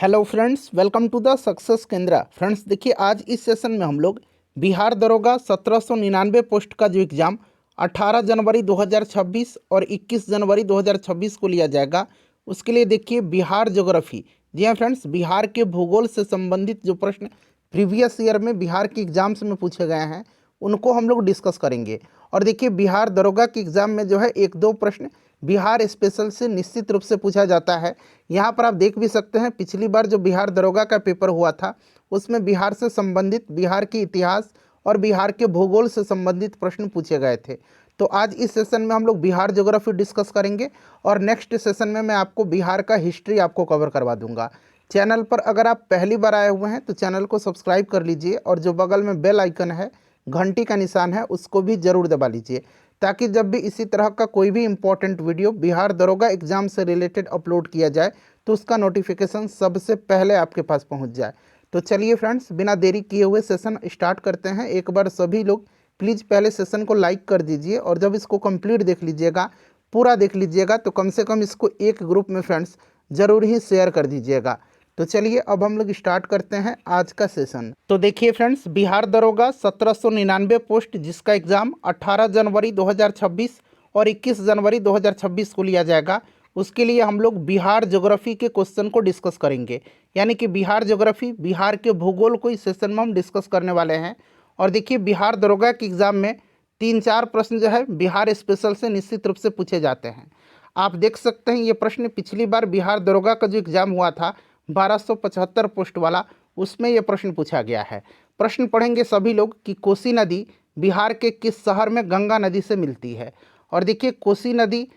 Hello friends, welcome to the success Kendra. Friends देखिए, आज इस सेशन में हम लोग बिहार दरोगा 1799 पोस्ट का जो एग्ज़ाम 18 जनवरी 2026 और 21 जनवरी 2026 को लिया जाएगा, उसके लिए देखिए बिहार ज्योग्राफी। जी हाँ फ्रेंड्स, बिहार के भूगोल से संबंधित जो प्रश्न प्रीवियस ईयर में बिहार के एग्ज़ाम्स में पूछे गए हैं उनको हम लोग डिस्कस करेंगे। और देखिए, बिहार दरोगा के एग्ज़ाम में जो है एक दो प्रश्न बिहार स्पेशल से निश्चित रूप से पूछा जाता है। यहाँ पर आप देख भी सकते हैं, पिछली बार जो बिहार दरोगा का पेपर हुआ था उसमें बिहार से संबंधित, बिहार के इतिहास और बिहार के भूगोल से संबंधित प्रश्न पूछे गए थे। तो आज इस सेशन में हम लोग बिहार ज्योग्राफी डिस्कस करेंगे और नेक्स्ट सेशन में मैं आपको बिहार का हिस्ट्री आपको कवर करवा दूंगा। चैनल पर अगर आप पहली बार आए हुए हैं तो चैनल को सब्सक्राइब कर लीजिए और जो बगल में बेल आइकन है, घंटी का निशान है, उसको भी ज़रूर दबा लीजिए, ताकि जब भी इसी तरह का कोई भी इम्पोर्टेंट वीडियो बिहार दरोगा एग्ज़ाम से रिलेटेड अपलोड किया जाए तो उसका नोटिफिकेशन सबसे पहले आपके पास पहुंच जाए। तो चलिए फ्रेंड्स, बिना देरी किए हुए सेशन स्टार्ट करते हैं। एक बार सभी लोग प्लीज़ पहले सेशन को लाइक कर दीजिए और जब इसको कंप्लीट देख लीजिएगा, पूरा देख लीजिएगा, तो कम से कम इसको एक ग्रुप में फ्रेंड्स ज़रूर ही शेयर कर दीजिएगा। तो चलिए अब हम लोग स्टार्ट करते हैं आज का सेशन। तो देखिए फ्रेंड्स, बिहार दरोगा 1799 पोस्ट जिसका एग्ज़ाम 18 जनवरी 2026 और 21 जनवरी 2026 को लिया जाएगा, उसके लिए हम लोग बिहार ज्योग्राफी के क्वेश्चन को डिस्कस करेंगे। यानी कि बिहार ज्योग्राफी, बिहार के भूगोल को इस सेशन में हम डिस्कस करने वाले हैं। और देखिए, बिहार दरोगा के एग्ज़ाम में 3-4 प्रश्न जो है बिहार स्पेशल से निश्चित रूप से पूछे जाते हैं। आप देख सकते हैं, ये प्रश्न पिछली बार बिहार दरोगा का जो एग्ज़ाम हुआ था 1275 पोस्ट वाला, उसमें यह प्रश्न पूछा गया है। प्रश्न पढ़ेंगे सभी लोग कि कोसी नदी बिहार के किस शहर में गंगा नदी से मिलती है। और देखिए, कोसी नदी,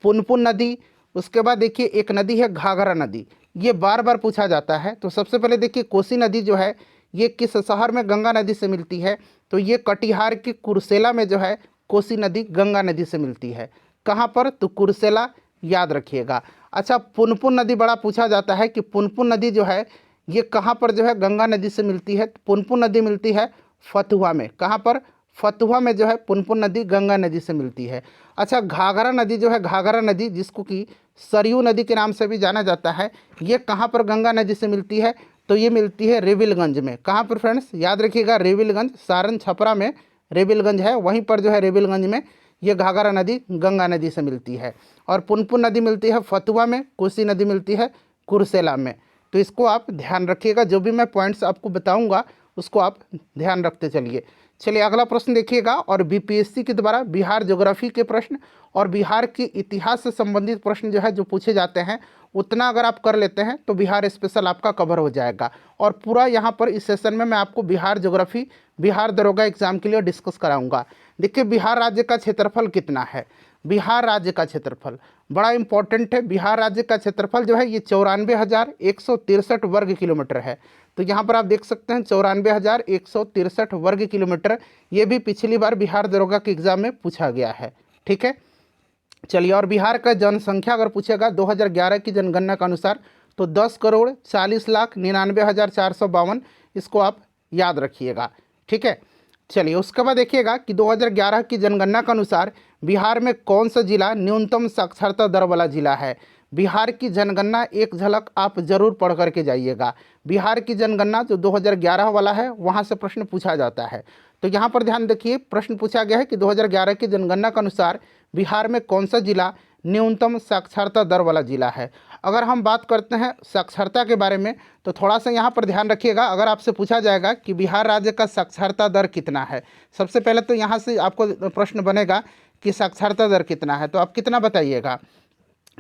पुनपुन नदी, उसके बाद देखिए एक नदी है घाघरा नदी, ये बार बार पूछा जाता है। तो सबसे पहले देखिए, कोसी नदी जो है ये किस शहर में गंगा नदी से मिलती है, तो ये कटिहार के कुर्सेला में जो है कोसी नदी गंगा नदी से मिलती है। कहाँ पर? तो कुर्सेला, याद रखिएगा। अच्छा, पुनपुन नदी बड़ा पूछा जाता है कि पुनपुन नदी जो है ये कहाँ पर जो है गंगा नदी से मिलती है। पुनपुन नदी मिलती है फतुहा में। कहाँ पर? फतुहा में जो है पुनपुन नदी गंगा नदी से मिलती है। अच्छा, घाघरा नदी जो है, घाघरा नदी जिसको कि सरयू नदी के नाम से भी जाना जाता है, ये कहाँ पर गंगा नदी से मिलती है? तो ये मिलती है रेविलगंज में। कहाँ पर फ्रेंड्स? याद रखिएगा, रेविलगंज, सारण छपरा में रेविलगंज है, वहीं पर जो है रेविलगंज में ये घाघरा नदी गंगा नदी से मिलती है। और पुनपुन नदी मिलती है फतुहा में, कोसी नदी मिलती है कुर्सेला में। तो इसको आप ध्यान रखिएगा, जो भी मैं पॉइंट्स आपको बताऊंगा उसको आप ध्यान रखते चलिए। चलिए अगला प्रश्न देखिएगा। और बीपीएससी के द्वारा बिहार ज्योग्राफी के प्रश्न और बिहार के इतिहास से संबंधित प्रश्न जो है जो पूछे जाते हैं, उतना अगर आप कर लेते हैं तो बिहार स्पेशल आपका कवर हो जाएगा। और पूरा यहाँ पर इस सेशन में मैं आपको बिहार ज्योग्राफी, बिहार दरोगा एग्जाम के लिए डिस्कस कराऊंगा। देखिए, बिहार राज्य का क्षेत्रफल कितना है? बिहार राज्य का क्षेत्रफल बड़ा इंपॉर्टेंट है। बिहार राज्य का क्षेत्रफल जो है ये 94,163 वर्ग किलोमीटर है। तो यहाँ पर आप देख सकते हैं 94,163 वर्ग किलोमीटर। ये भी पिछली बार बिहार दरोगा के एग्जाम में पूछा गया है। ठीक है, चलिए। और बिहार का जनसंख्या अगर पूछेगा 2011 की जनगणना के अनुसार तो 10,40,99,452, इसको आप याद रखिएगा। ठीक है, चलिए। उसके बाद देखिएगा कि 2011 की जनगणना के अनुसार बिहार में कौन सा जिला न्यूनतम साक्षरता दर वाला जिला है। बिहार की जनगणना एक झलक आप जरूर पढ़ करके जाइएगा। बिहार की जनगणना जो 2011 वाला है वहाँ से प्रश्न पूछा जाता है। तो यहाँ पर ध्यान देखिए, प्रश्न पूछा गया है कि 2011 की जनगणना के अनुसार बिहार में कौन सा जिला न्यूनतम साक्षरता दर वाला जिला है। अगर हम बात करते हैं साक्षरता के बारे में तो थोड़ा सा यहाँ पर ध्यान रखिएगा। अगर आपसे पूछा जाएगा कि बिहार राज्य का साक्षरता दर कितना है, सबसे पहले तो यहाँ से आपको प्रश्न बनेगा कि साक्षरता दर कितना है, तो आप कितना बताइएगा।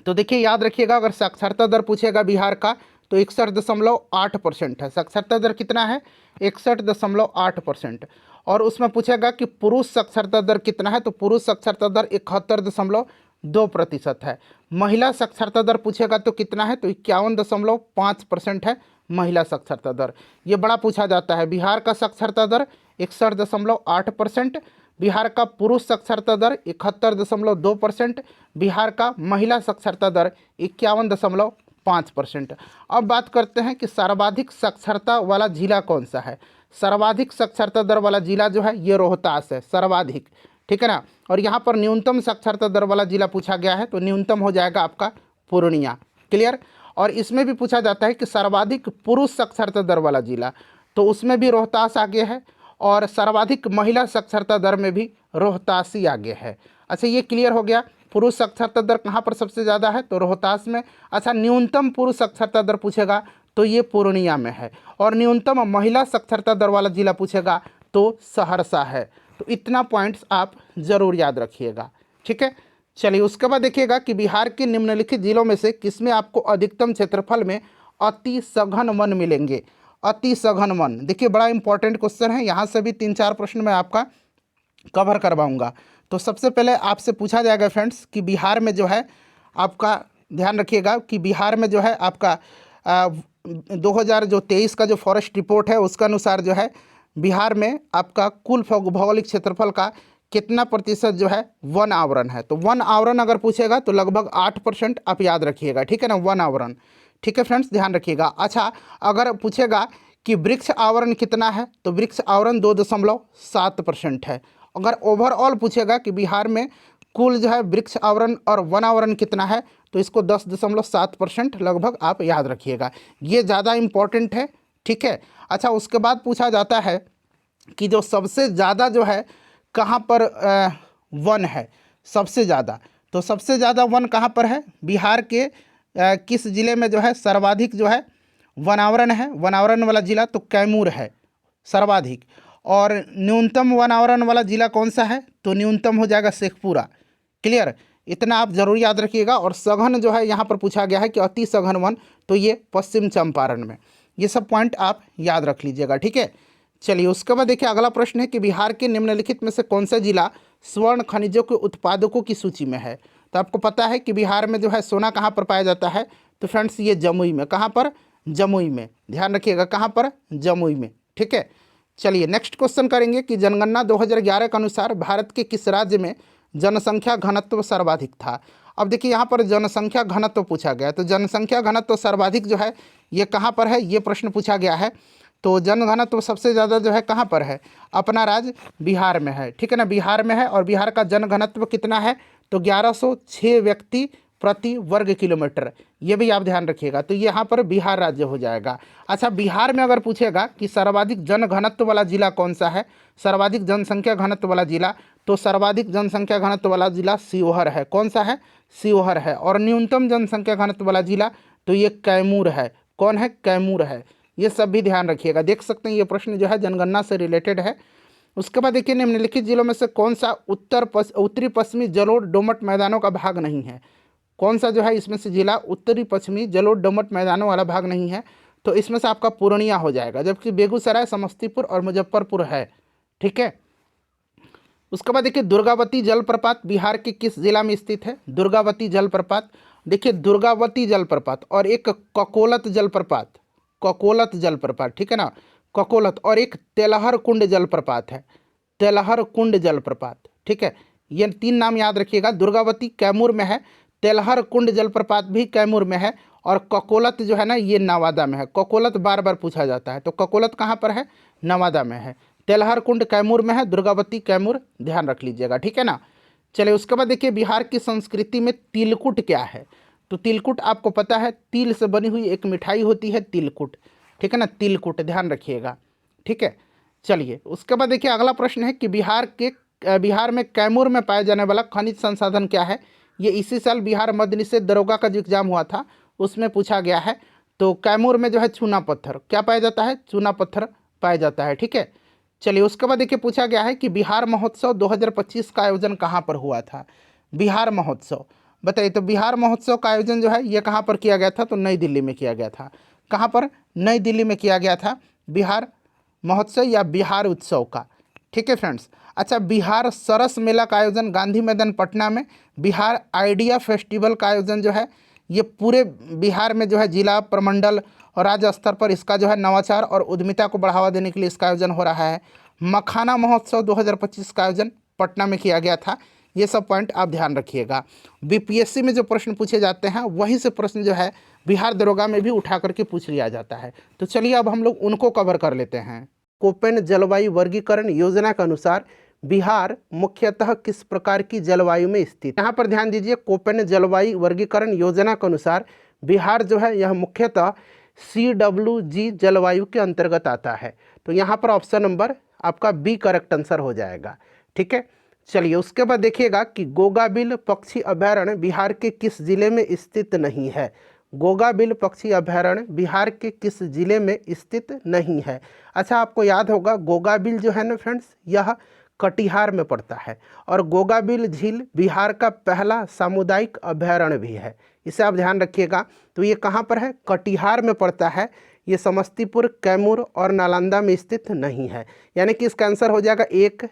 तो देखिए, याद रखिएगा, अगर साक्षरता दर पूछेगा बिहार का तो 61.8% है। साक्षरता दर कितना है? 61.8%। और उसमें पूछेगा कि पुरुष साक्षरता दर कितना है, तो पुरुष साक्षरता दर 71.2% है। महिला साक्षरता दर पूछेगा तो कितना है, तो 51.5% है महिला साक्षरता दर। ये बड़ा पूछा जाता है। बिहार का साक्षरता दर 61.8%, बिहार का पुरुष साक्षरता दर 71.2%, बिहार का महिला साक्षरता दर 51.5%। अब बात करते हैं कि सर्वाधिक साक्षरता वाला जिला कौन सा है। सर्वाधिक साक्षरता दर वाला जिला जो है ये रोहतास है, सर्वाधिक। ठीक है ना। और यहाँ पर न्यूनतम साक्षरता दर वाला जिला पूछा गया है तो न्यूनतम हो जाएगा आपका पूर्णिया। क्लियर। और इसमें भी पूछा जाता है कि सर्वाधिक पुरुष साक्षरता दर वाला जिला, तो उसमें भी रोहतास आगे है, और सर्वाधिक महिला साक्षरता दर में भी रोहतास ही आगे है। अच्छा, ये क्लियर हो गया। पुरुष साक्षरता दर कहाँ पर सबसे ज़्यादा है, तो रोहतास में। अच्छा, न्यूनतम पुरुष साक्षरता दर पूछेगा तो ये पूर्णिया में है, और न्यूनतम महिला साक्षरता दर वाला जिला पूछेगा तो सहरसा है। तो इतना पॉइंट्स आप ज़रूर याद रखिएगा, ठीक है। चलिए, उसके बाद देखिएगा कि बिहार के निम्नलिखित जिलों में से किसमें आपको अधिकतम क्षेत्रफल में अति सघन वन मिलेंगे। अति सघन वन, देखिए बड़ा इंपॉर्टेंट क्वेश्चन है, यहाँ से भी 3-4 प्रश्न मैं आपका कवर करवाऊंगा। तो सबसे पहले आपसे पूछा जाएगा फ्रेंड्स कि बिहार में जो है आपका, ध्यान रखिएगा कि बिहार में जो है आपका 2023 का जो फॉरेस्ट रिपोर्ट है उसके अनुसार जो है बिहार में आपका कुल भौगोलिक क्षेत्रफल का कितना प्रतिशत जो है वन आवरण है। तो वन आवरण अगर पूछेगा तो लगभग 8% आप याद रखिएगा, ठीक है ना, वन आवरण, ठीक है फ्रेंड्स, ध्यान रखिएगा। अच्छा, अगर पूछेगा कि वृक्ष आवरण कितना है, तो वृक्ष आवरण 2.7% है। अगर ओवरऑल पूछेगा कि बिहार में कुल जो है वृक्ष आवरण और वन आवरण कितना है, तो इसको 10.7% लगभग आप याद रखिएगा, ये ज़्यादा इम्पॉर्टेंट है, ठीक है। अच्छा, उसके बाद पूछा जाता है कि जो सबसे ज़्यादा जो है कहाँ पर वन है सबसे ज़्यादा, तो सबसे ज़्यादा वन कहाँ पर है, बिहार के किस ज़िले में जो है सर्वाधिक जो है वनावरण है, वनावरण वाला ज़िला तो कैमूर है सर्वाधिक। और न्यूनतम वनावरण वाला ज़िला कौन सा है, तो न्यूनतम हो जाएगा शेखपुरा। क्लियर, इतना आप जरूर याद रखिएगा। और सघन जो है यहाँ पर पूछा गया है कि अति सघन वन, तो ये पश्चिम चंपारण में। ये सब पॉइंट आप याद रख लीजिएगा, ठीक है। चलिए, उसके बाद देखिए अगला प्रश्न है कि बिहार के निम्नलिखित में से कौन सा जिला स्वर्ण खनिजों के उत्पादकों की सूची में है। तो आपको पता है कि बिहार में जो है सोना कहाँ पर पाया जाता है, तो फ्रेंड्स ये जमुई में। कहाँ पर, जमुई में, ध्यान रखिएगा, कहाँ पर, जमुई में, ठीक है। चलिए, नेक्स्ट क्वेश्चन करेंगे कि जनगणना 2011 के अनुसार भारत के किस राज्य में जनसंख्या घनत्व सर्वाधिक था। अब देखिए यहाँ पर जनसंख्या घनत्व पूछा गया, तो जनसंख्या घनत्व सर्वाधिक जो है ये कहाँ पर है, ये प्रश्न पूछा गया है। तो जनघनत्व सबसे ज़्यादा जो है कहाँ पर है, अपना राज्य बिहार में है, ठीक है ना, बिहार में है। और बिहार का जनघनत्व कितना है, तो 1106 व्यक्ति प्रति वर्ग किलोमीटर, ये भी आप ध्यान रखिएगा। तो यहाँ पर बिहार राज्य हो जाएगा। अच्छा, बिहार में अगर पूछेगा कि सर्वाधिक जनघनत्व वाला जिला कौन सा है, सर्वाधिक जनसंख्या घनत्व वाला जिला, तो सर्वाधिक जनसंख्या घनत्व वाला जिला शिवहर है। कौन सा है, शिवहर है। और न्यूनतम जनसंख्या घनत्व वाला जिला तो ये कैमूर है। कौन है, कैमूर है। ये सब भी ध्यान रखिएगा, देख सकते हैं ये प्रश्न जो है जनगणना से रिलेटेड है। उसके बाद देखिए निम्नलिखित जिलों में से कौन सा उत्तरी पश्चिमी जलोढ़ दोमट मैदानों का भाग नहीं है। कौन सा जो है इसमें से जिला उत्तरी पश्चिमी जलोढ़ दोमट मैदानों वाला भाग नहीं है, तो इसमें से आपका पूर्णिया हो जाएगा, जबकि बेगूसराय, समस्तीपुर और मुजफ्फरपुर है, ठीक है। उसके बाद देखिए दुर्गावती जलप्रपात बिहार के किस जिला में स्थित है। दुर्गावती जलप्रपात, देखिए दुर्गावती जलप्रपात और एक ककोलत जलप्रपात, ककोलत जलप्रपात, ठीक है ना, ककोलत, और एक तेलहर कुंड जलप्रपात है, तेलहर कुंड जलप्रपात, ठीक है। ये 3 नाम याद रखिएगा। दुर्गावती कैमूर में है, तेलहर कुंड जलप्रपात भी कैमूर में है, और ककोलत जो है ना ये नवादा में है। ककोलत बार बार पूछा जाता है, तो ककोलत कहाँ पर है, नवादा में है। तेलहर कुंड कैमूर में है, दुर्गावती कैमूर, ध्यान रख लीजिएगा, ठीक है ना। चलिए, उसके बाद देखिए बिहार की संस्कृति में तिलकुट क्या है। तो तिलकुट आपको पता है, तिल से बनी हुई एक मिठाई होती है तिलकुट, ठीक है ना, तिलकुट, ध्यान रखिएगा, ठीक है। चलिए, उसके बाद देखिए अगला प्रश्न है कि बिहार में कैमूर में पाए जाने वाला खनिज संसाधन क्या है। ये इसी साल बिहार मद्य निषेध दरोगा का जो एग्जाम हुआ था उसमें पूछा गया है। तो कैमूर में जो है चूना पत्थर क्या पाया जाता है, चूना पत्थर पाया जाता है, ठीक है। चलिए, उसके बाद देखिए पूछा गया है कि बिहार महोत्सव 2025 का आयोजन कहाँ पर हुआ था। बिहार महोत्सव बताइए। तो बिहार महोत्सव का आयोजन जो है ये कहाँ पर किया गया था, तो नई दिल्ली में किया गया था। कहाँ पर, नई दिल्ली में किया गया था बिहार महोत्सव या बिहार उत्सव का, ठीक है फ्रेंड्स। अच्छा, बिहार सरस मेला का आयोजन गांधी मैदान पटना में। बिहार आइडिया फेस्टिवल का आयोजन जो है ये पूरे बिहार में जो है जिला, प्रमंडल और राज्य स्तर पर इसका जो है नवाचार और उद्यमिता को बढ़ावा देने के लिए इसका आयोजन हो रहा है। मखाना महोत्सव 2025 का आयोजन पटना में किया गया था। ये सब पॉइंट आप ध्यान रखिएगा। बीपीएससी में जो प्रश्न पूछे जाते हैं वहीं से प्रश्न जो है बिहार दरोगा में भी उठा करके पूछ लिया जाता है। तो चलिए अब हम लोग उनको कवर कर लेते हैं। कोपेन जलवायु वर्गीकरण योजना के अनुसार बिहार मुख्यतः किस प्रकार की जलवायु में स्थित। यहाँ पर ध्यान दीजिए, कोपेन जलवायु वर्गीकरण योजना के अनुसार बिहार जो है यह मुख्यतः CWG जलवायु के अंतर्गत आता है। तो यहाँ पर ऑप्शन नंबर आपका बी करेक्ट आंसर हो जाएगा। ठीक है, चलिए उसके बाद देखिएगा कि गोगाबिल पक्षी अभयारण्य बिहार के किस जिले में स्थित नहीं है। गोगाबिल पक्षी अभयारण्य बिहार के किस जिले में स्थित नहीं है। अच्छा, आपको याद होगा गोगाबिल जो है ना फ्रेंड्स, यह कटिहार में पड़ता है और गोगाबिल झील बिहार का पहला सामुदायिक अभयारण्य भी है। इसे आप ध्यान रखिएगा। तो ये कहाँ पर है? कटिहार में पड़ता है। ये समस्तीपुर, कैमूर और नालंदा में स्थित नहीं है। यानी कि इसका आंसर हो जाएगा 1,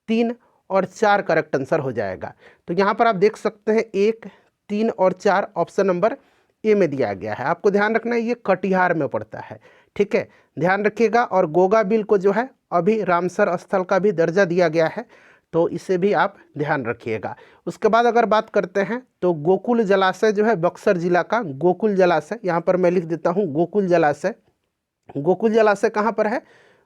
3 और 4 करेक्ट आंसर हो जाएगा। तो यहाँ पर आप देख सकते हैं 1, 3 और 4 ऑप्शन नंबर ए में दिया गया है। आपको ध्यान रखना है ये कटिहार में पड़ता है। ठीक है, ध्यान रखिएगा। और गोगाबिल को जो है अभी रामसर स्थल का भी दर्जा दिया गया है, तो इसे भी आप ध्यान रखिएगा। उसके बाद अगर बात करते हैं तो गोकुल जलाशय जो है बक्सर जिला का गोकुल जलाशय, यहाँ पर मैं लिख देता हूँ गोकुल जलाशय। गोकुल जलाशय कहाँ पर है?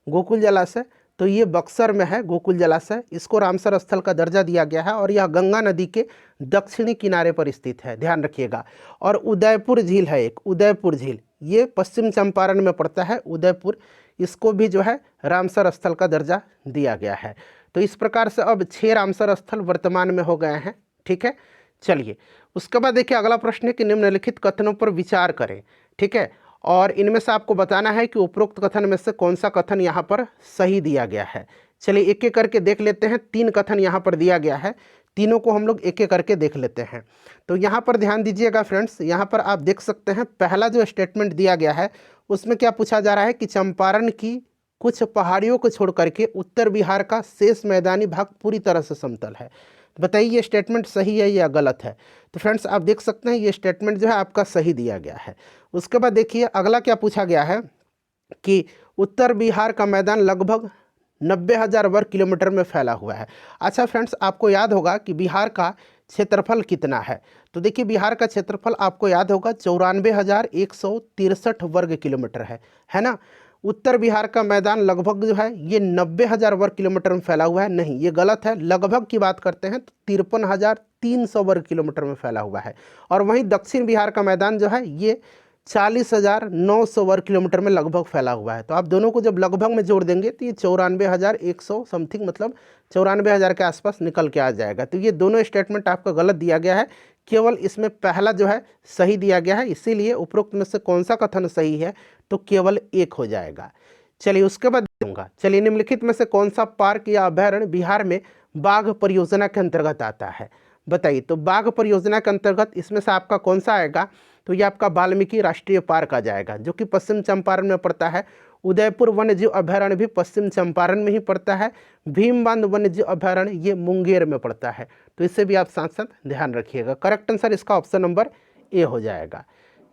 गोकुल जलाशय तो ये बक्सर में है गोकुल जलाशय। इसको रामसर स्थल का दर्जा दिया गया है और यह गंगा नदी के दक्षिणी किनारे पर स्थित है, ध्यान रखिएगा। और उदयपुर झील है एक, उदयपुर झील, ये पश्चिम चंपारण में पड़ता है उदयपुर, इसको भी जो है रामसर स्थल का दर्जा दिया गया है। तो इस प्रकार से अब 6 रामसर स्थल वर्तमान में हो गए हैं। ठीक है, चलिए उसके बाद देखिए अगला प्रश्न है कि निम्नलिखित कथनों पर विचार करें। ठीक है, और इनमें से आपको बताना है कि उपरोक्त कथन में से कौन सा कथन यहाँ पर सही दिया गया है। चलिए एक एक करके देख लेते हैं। 3 कथन यहाँ पर दिया गया है, तीनों को हम लोग एक एक करके देख लेते हैं। तो यहाँ पर ध्यान दीजिएगा फ्रेंड्स, यहाँ पर आप देख सकते हैं पहला जो स्टेटमेंट दिया गया है उसमें क्या पूछा जा रहा है कि चंपारण की कुछ पहाड़ियों को छोड़ करके उत्तर बिहार का शेष मैदानी भाग पूरी तरह से समतल है। बताइए ये स्टेटमेंट सही है या गलत है? तो फ्रेंड्स आप देख सकते हैं ये स्टेटमेंट जो है आपका सही दिया गया है। उसके बाद देखिए अगला क्या पूछा गया है कि उत्तर बिहार का मैदान लगभग 90,000 वर्ग किलोमीटर में फैला हुआ है। अच्छा फ्रेंड्स, आपको याद होगा कि बिहार का क्षेत्रफल कितना है। तो देखिए बिहार का क्षेत्रफल आपको याद होगा 94,163 वर्ग किलोमीटर है ना। उत्तर बिहार का मैदान लगभग जो है ये 90,000 वर्ग किलोमीटर में फैला हुआ है, नहीं ये गलत है। लगभग की बात करते हैं तो 53,300 वर्ग किलोमीटर में फैला हुआ है। और वहीं दक्षिण बिहार का मैदान जो है ये 40,900 वर्ग किलोमीटर में लगभग फैला हुआ है। तो आप दोनों को जब लगभग में जोड़ देंगे तो ये 94,100 समथिंग, मतलब 94,000 के आसपास निकल के आ जाएगा। तो ये दोनों स्टेटमेंट आपका गलत दिया गया है, केवल इसमें पहला जो है सही दिया गया है। इसीलिए उपरोक्त में से कौन सा कथन सही है तो केवल 1 हो जाएगा। चलिए उसके बाद दूंगा। चलिए निम्नलिखित में से कौन सा पार्क या अभयारण्य बिहार में बाघ परियोजना के अंतर्गत आता है? बताइए। तो बाघ परियोजना के अंतर्गत इसमें से आपका कौन सा आएगा? तो ये आपका वाल्मीकि राष्ट्रीय पार्क आ जाएगा, जो कि पश्चिम चंपारण में पड़ता है। उदयपुर वन्यजीव अभयारण्य भी पश्चिम चंपारण में ही पड़ता है। भीमबांध वन्यजीव अभयारण्य ये मुंगेर में पड़ता है। तो इससे भी आप साथ साथ ध्यान रखिएगा। करेक्ट आंसर इसका ऑप्शन नंबर ए हो जाएगा।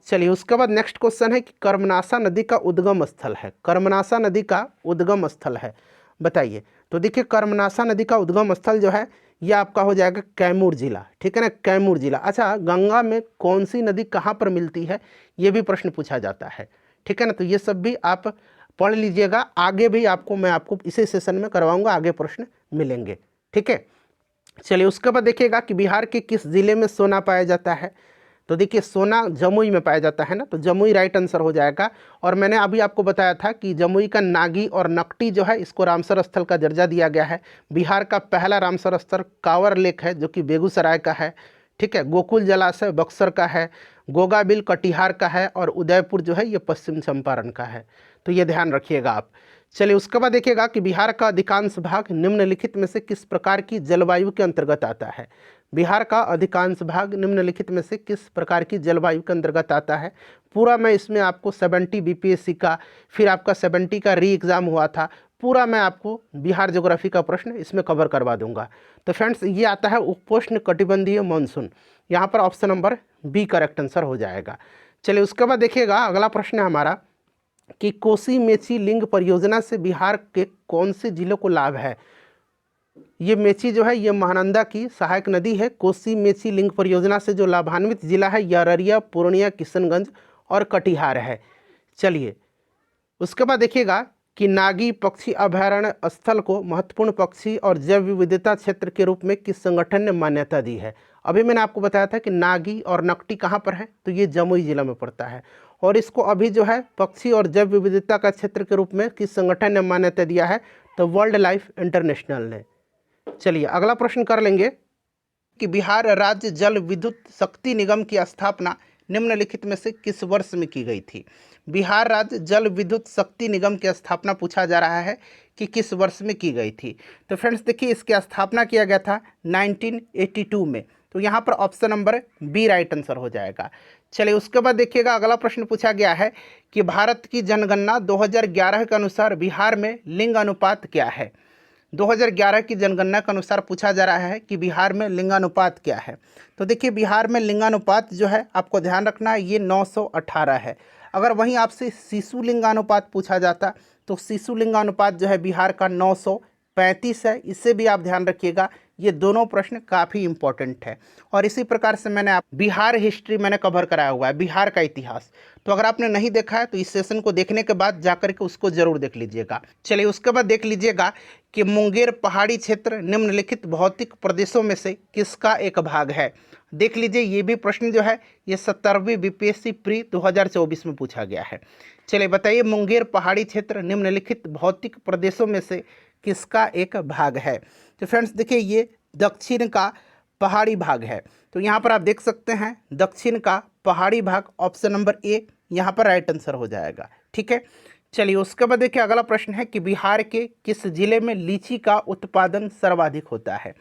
चलिए उसके बाद नेक्स्ट क्वेश्चन है कि कर्मनाशा नदी का उद्गम स्थल है। कर्मनाशा नदी का उद्गम स्थल है, बताइए। तो देखिए कर्मनाशा नदी का उद्गम स्थल जो है यह आपका हो जाएगा कैमूर जिला। ठीक है ना, कैमूर जिला। अच्छा, गंगा में कौन सी नदी कहाँ पर मिलती है ये भी प्रश्न पूछा जाता है। ठीक है ना, तो ये सब भी आप पढ़ लीजिएगा। आगे भी मैं आपको इसी सेशन में करवाऊंगा, आगे प्रश्न मिलेंगे। ठीक है, चलिए उसके बाद देखिएगा कि बिहार के किस जिले में सोना पाया जाता है। तो देखिए सोना जमुई में पाया जाता है ना, तो जमुई राइट आंसर हो जाएगा। और मैंने अभी आपको बताया था कि जमुई का नागी और नकटी जो है इसको रामसर स्थल का दर्जा दिया गया है। बिहार का पहला रामसर स्थल कांवर लेक है, जो कि बेगूसराय का है। ठीक है, गोकुल जलाशय बक्सर का है, गोगाबिल कटिहार का है और उदयपुर जो है ये पश्चिम चंपारण का है। तो ये ध्यान रखिएगा आप। चलिए उसके बाद देखिएगा कि बिहार का अधिकांश भाग निम्नलिखित में से किस प्रकार की जलवायु के अंतर्गत आता है। बिहार का अधिकांश भाग निम्नलिखित में से किस प्रकार की जलवायु के अंतर्गत आता है। पूरा मैं इसमें आपको 70 बीपीएससी का, फिर आपका 70 का री एग्ज़ाम हुआ था, पूरा मैं आपको बिहार ज्योग्राफी का प्रश्न इसमें कवर करवा दूंगा। तो फ्रेंड्स ये आता है उपोष्ण कटिबंधीय मानसून, यहाँ पर option number B correct answer हो जाएगा। चलिए उसके बाद देखिएगा अगला प्रश्न है हमारा कि कोसी मेची लिंग परियोजना से बिहार के कौन से जिलों को लाभ है। ये मेची जो है ये महानंदा की सहायक नदी है। कोसी मेची लिंग परियोजना से जो लाभान्वित जिला है ये अररिया, पूर्णिया, किशनगंज और कटिहार है। चलिए उसके बाद देखिएगा कि नागी पक्षी अभयारण्य स्थल को महत्वपूर्ण पक्षी और जैव विविधता क्षेत्र के रूप में किस संगठन ने मान्यता दी है। अभी मैंने आपको बताया था कि नागी और नकटी कहाँ पर है, तो ये जमुई जिला में पड़ता है। और इसको अभी जो है पक्षी और जैव विविधता का क्षेत्र के रूप में किस संगठन ने मान्यता दिया है, तो वर्ल्ड लाइफ इंटरनेशनल ने। चलिए अगला प्रश्न कर लेंगे कि बिहार राज्य जल विद्युत शक्ति निगम की स्थापना निम्नलिखित में से किस वर्ष में की गई थी। बिहार राज्य जल विद्युत शक्ति निगम की स्थापना पूछा जा रहा है कि किस वर्ष में की गई थी। तो फ्रेंड्स देखिए, इसकी स्थापना किया गया था 1982 में। तो यहाँ पर option number B right answer हो जाएगा। चलिए उसके बाद देखिएगा, अगला प्रश्न पूछा गया है कि भारत की जनगणना 2011 के अनुसार बिहार में लिंग अनुपात क्या है। 2011 की जनगणना के अनुसार पूछा जा रहा है कि बिहार में लिंगानुपात क्या है। तो देखिए, बिहार में लिंगानुपात जो है आपको ध्यान रखना है, ये 918 है। अगर वहीं आपसे शिशु लिंगानुपात पूछा जाता तो शिशु लिंगानुपात जो है बिहार का 935 है। इससे भी आप ध्यान रखिएगा, ये दोनों प्रश्न काफ़ी इंपॉर्टेंट है। और इसी प्रकार से मैंने आप बिहार हिस्ट्री मैंने कवर कराया हुआ है, बिहार का इतिहास। तो अगर आपने नहीं देखा है तो इस सेशन को देखने के बाद जाकर के उसको जरूर देख लीजिएगा। चलिए उसके बाद देख लीजिएगा कि मुंगेर पहाड़ी क्षेत्र निम्नलिखित भौतिक प्रदेशों में से किसका एक भाग है। देख लीजिए, ये भी प्रश्न जो है ये 17वीं बीपीएससी प्री 2024 में पूछा गया है। चलिए बताइए, मुंगेर पहाड़ी क्षेत्र निम्नलिखित भौतिक प्रदेशों में से किसका एक भाग है। तो फ्रेंड्स देखिए, ये दक्षिण का पहाड़ी भाग है। तो यहाँ पर आप देख सकते हैं दक्षिण का पहाड़ी भाग, ऑप्शन नंबर ए यहाँ पर राइट आंसर हो जाएगा। ठीक है, चलिए उसके बाद देखिए अगला प्रश्न है कि बिहार के किस जिले में लीची का उत्पादन सर्वाधिक होता है।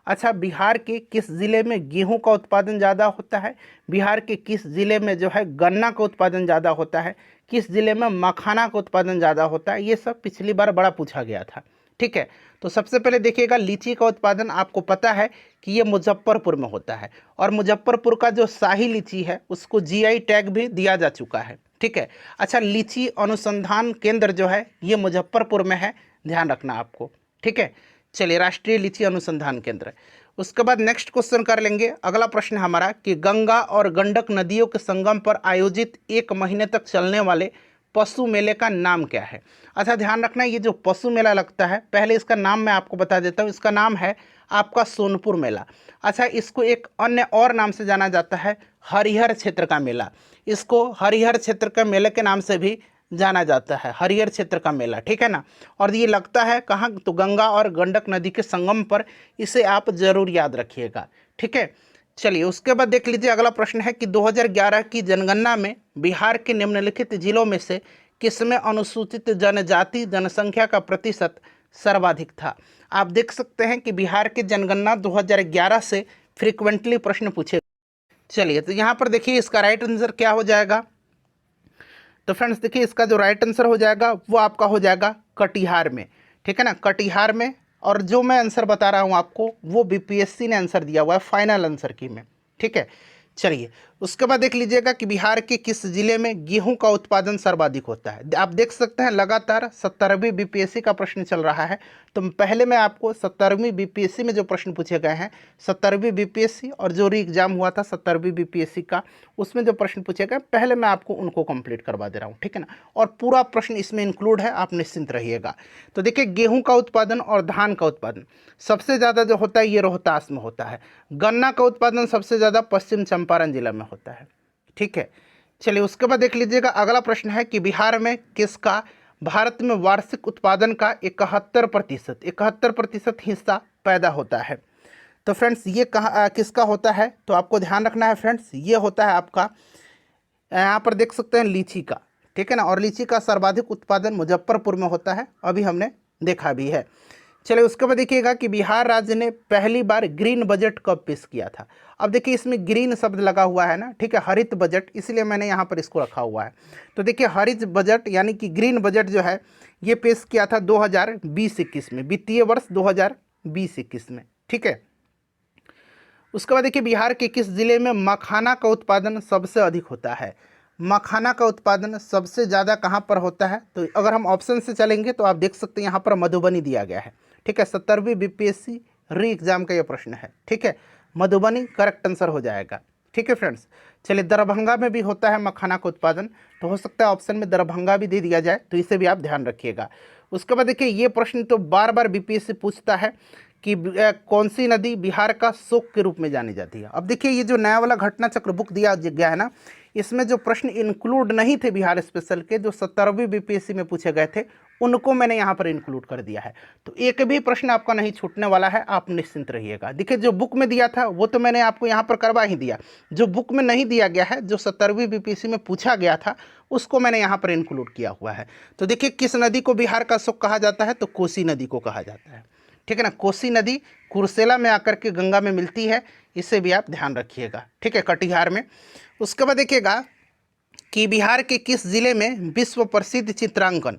अच्छा, बिहार के किस जिले में गेहूं का उत्पादन ज़्यादा होता है, बिहार के किस जिले में जो है गन्ना का उत्पादन ज़्यादा होता है, किस जिले में मखाना का उत्पादन ज़्यादा होता है, ये सब पिछली बार बड़ा पूछा गया था। ठीक है, तो सबसे पहले देखिएगा, लीची का उत्पादन आपको पता है कि ये मुजफ्फरपुर में होता है। और मुजफ्फरपुर का जो शाही लीची है उसको जीआई टैग भी दिया जा चुका है। ठीक है, अच्छा, लीची अनुसंधान केंद्र जो है ये मुजफ्फरपुर में है, ध्यान रखना आपको। ठीक है, चलिए, राष्ट्रीय लीची अनुसंधान केंद्र। उसके बाद नेक्स्ट क्वेश्चन कर लेंगे। अगला प्रश्न हमारा कि गंगा और गंडक नदियों के संगम पर आयोजित 1 महीने तक चलने वाले पशु मेले का नाम क्या है। अच्छा, ध्यान रखना, ये जो पशु मेला लगता है, पहले इसका नाम मैं आपको बता देता हूँ। इसका नाम है आपका सोनपुर मेला। अच्छा, इसको एक अन्य और नाम से जाना जाता है, हरिहर क्षेत्र का मेला। इसको हरिहर क्षेत्र का मेले के नाम से भी जाना जाता है, हरिहर क्षेत्र का मेला। ठीक है ना, और ये लगता है कहाँ, तो गंगा और गंडक नदी के संगम पर। इसे आप जरूर याद रखिएगा। ठीक है, चलिए उसके बाद देख लीजिए, अगला प्रश्न है कि 2011 की जनगणना में बिहार के निम्नलिखित जिलों में से किसमें अनुसूचित जनजाति जनसंख्या का प्रतिशत सर्वाधिक था। आप देख सकते हैं कि बिहार की जनगणना 2011 से फ्रीक्वेंटली प्रश्न पूछे। चलिए, तो यहाँ पर देखिए इसका राइट आंसर क्या हो जाएगा। तो फ्रेंड्स देखिए, इसका जो राइट आंसर हो जाएगा वो आपका हो जाएगा कटिहार में। ठीक है ना, कटिहार में। और जो मैं आंसर बता रहा हूँ आपको वो बीपीएससी ने आंसर दिया हुआ है फाइनल आंसर की में। ठीक है, चलिए उसके बाद देख लीजिएगा कि बिहार के किस जिले में गेहूं का उत्पादन सर्वाधिक होता है। आप देख सकते हैं लगातार 17वीं बीपीएससी का प्रश्न चल रहा है। तो पहले मैं आपको 17वीं बीपीएससी में जो प्रश्न पूछे गए हैं, 17वीं बीपीएससी और जो री एग्जाम हुआ था 17वीं बीपीएससी का, उसमें जो प्रश्न पूछे गए पहले मैं आपको उनको कंप्लीट करवा दे रहा हूँ। ठीक है ना, और पूरा प्रश्न इसमें इंक्लूड है, आप निश्चिंत रहिएगा। तो देखिए, गेहूँ का उत्पादन और धान का उत्पादन सबसे ज़्यादा जो होता है ये रोहतास में होता है। गन्ना का उत्पादन सबसे ज़्यादा पश्चिम चंपारण जिला में होता है। ठीक है, चलिए उसके बाद देख लीजिएगा, अगला प्रश्न है कि बिहार में किसका भारत में वार्षिक उत्पादन का 71% हिस्सा पैदा होता है। तो फ्रेंड्स ये किसका होता है, तो आपको ध्यान रखना है फ्रेंड्स, ये होता है आपका, यहाँ पर देख सकते हैं लीची का। ठीक है ना, और लीची का सर्वाधिक उत्पादन मुजफ्फरपुर में होता है, अभी हमने देखा भी है। चलिए उसके बाद देखिएगा कि बिहार राज्य ने पहली बार ग्रीन बजट कब पेश किया था। अब देखिए इसमें ग्रीन शब्द लगा हुआ है ना, ठीक है, हरित बजट, इसलिए मैंने यहाँ पर इसको रखा हुआ है। तो देखिए हरित बजट यानी कि ग्रीन बजट जो है ये पेश किया था 2020-21 में, वित्तीय वर्ष 2020-21 में। ठीक है, उसके बाद देखिए बिहार के किस जिले में मखाना का उत्पादन सबसे अधिक होता है। मखाना का उत्पादन सबसे ज़्यादा कहाँ पर होता है, तो अगर हम ऑप्शन से चलेंगे तो आप देख सकते हैं यहाँ पर मधुबनी दिया गया है। ठीक है, 17वीं बीपीएससी री एग्जाम का ये प्रश्न है। ठीक है, मधुबनी करेक्ट आंसर हो जाएगा। ठीक है फ्रेंड्स, चलिए दरभंगा में भी होता है मखाना का उत्पादन, तो हो सकता है ऑप्शन में दरभंगा भी दे दिया जाए, तो इसे भी आप ध्यान रखिएगा। उसके बाद देखिए ये प्रश्न तो बार बार बीपीएससी पूछता है कि कौन सी नदी बिहार का शोक के रूप में जानी जाती है। अब देखिए ये जो नया वाला घटना चक्र बुक दिया गया है ना, इसमें जो प्रश्न इंक्लूड नहीं थे बिहार स्पेशल के, जो 70वीं बीपीएससी में पूछे गए थे, उनको मैंने यहाँ पर इंक्लूड कर दिया है। तो एक भी प्रश्न आपका नहीं छूटने वाला है, आप निश्चिंत रहिएगा। देखिए जो बुक में दिया था वो तो मैंने आपको यहाँ पर करवा ही दिया, जो बुक में नहीं दिया गया है, जो 70वीं बीपीएससी में पूछा गया था, उसको मैंने यहाँ पर इंक्लूड किया हुआ है। तो देखिए किस नदी को बिहार का शोक कहा जाता है, तो कोसी नदी को कहा जाता है। ठीक है ना, कोसी नदी कुर्सेला में आकर के गंगा में मिलती है, इसे भी आप ध्यान रखिएगा। ठीक है, कटिहार में। उसके बाद देखिएगा कि बिहार के किस जिले में विश्व प्रसिद्ध चित्रांकन,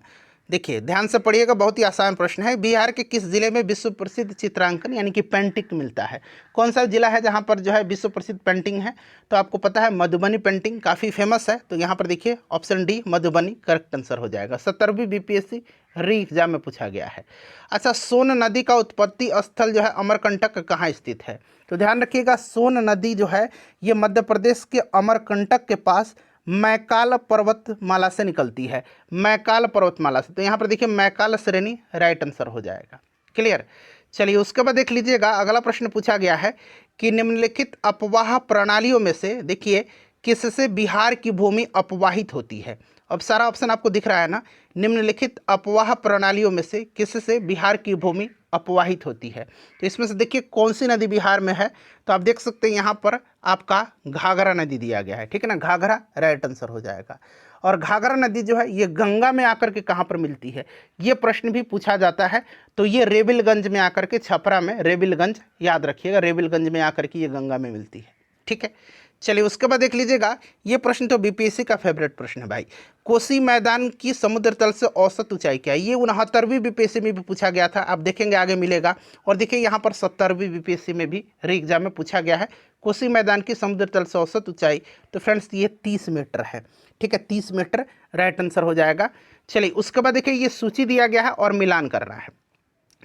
देखिए ध्यान से पढ़िएगा, बहुत ही आसान प्रश्न है। बिहार के किस जिले में विश्व प्रसिद्ध चित्रांकन यानी कि पेंटिंग मिलता है? कौन सा जिला है जहाँ पर जो है विश्व प्रसिद्ध पेंटिंग है? तो आपको पता है मधुबनी पेंटिंग काफ़ी फेमस है। तो यहाँ पर देखिए option D Madhubani correct answer हो जाएगा। 70वीं बीपीएससी री एग्जाम में पूछा गया है। अच्छा, सोन नदी का उत्पत्ति स्थल जो है अमरकंटक कहाँ स्थित है? तो ध्यान रखिएगा, सोन नदी जो है ये मध्य प्रदेश के अमरकंटक के पास मैकाल पर्वतमाला से निकलती है, मैकाल पर्वतमाला से। तो यहाँ पर देखिए मैकाल श्रेणी राइट आंसर हो जाएगा। क्लियर। चलिए उसके बाद देख लीजिएगा, अगला प्रश्न पूछा गया है कि निम्नलिखित अपवाह प्रणालियों में से देखिए किससे बिहार की भूमि अपवाहित होती है? अब सारा ऑप्शन आपको दिख रहा है ना, निम्नलिखित अपवाह प्रणालियों में से किससे बिहार की भूमि अपवाहित होती है? तो इसमें से देखिए कौन सी नदी बिहार में है? तो आप देख सकते हैं यहाँ पर आपका घाघरा नदी दिया गया है। ठीक है ना, घाघरा राइट आंसर हो जाएगा। और घाघरा नदी जो है ये गंगा में आकर के कहाँ पर मिलती है, ये प्रश्न भी पूछा जाता है। तो ये रेबिलगंज में आकर के, छपरा में रेबिलगंज, याद रखिएगा रेबिलगंज में आकर के ये गंगा में मिलती है। ठीक है, चलिए उसके बाद देख लीजिएगा, ये प्रश्न तो बीपीएससी का फेवरेट प्रश्न है भाई। कोसी मैदान की समुद्र तल से औसत ऊंचाई क्या है? ये 69वीं बीपीएससी में भी पूछा गया था, आप देखेंगे आगे मिलेगा। और देखिए यहाँ पर 70वीं बीपीएससी में भी री एग्जाम में पूछा गया है, कोसी मैदान की समुद्र तल से औसत ऊंचाई। तो फ्रेंड्स ये 30 मीटर है। ठीक है, 30 मीटर राइट आंसर हो जाएगा। चलिए उसके बाद देखिए ये सूची दिया गया है और मिलान करना है।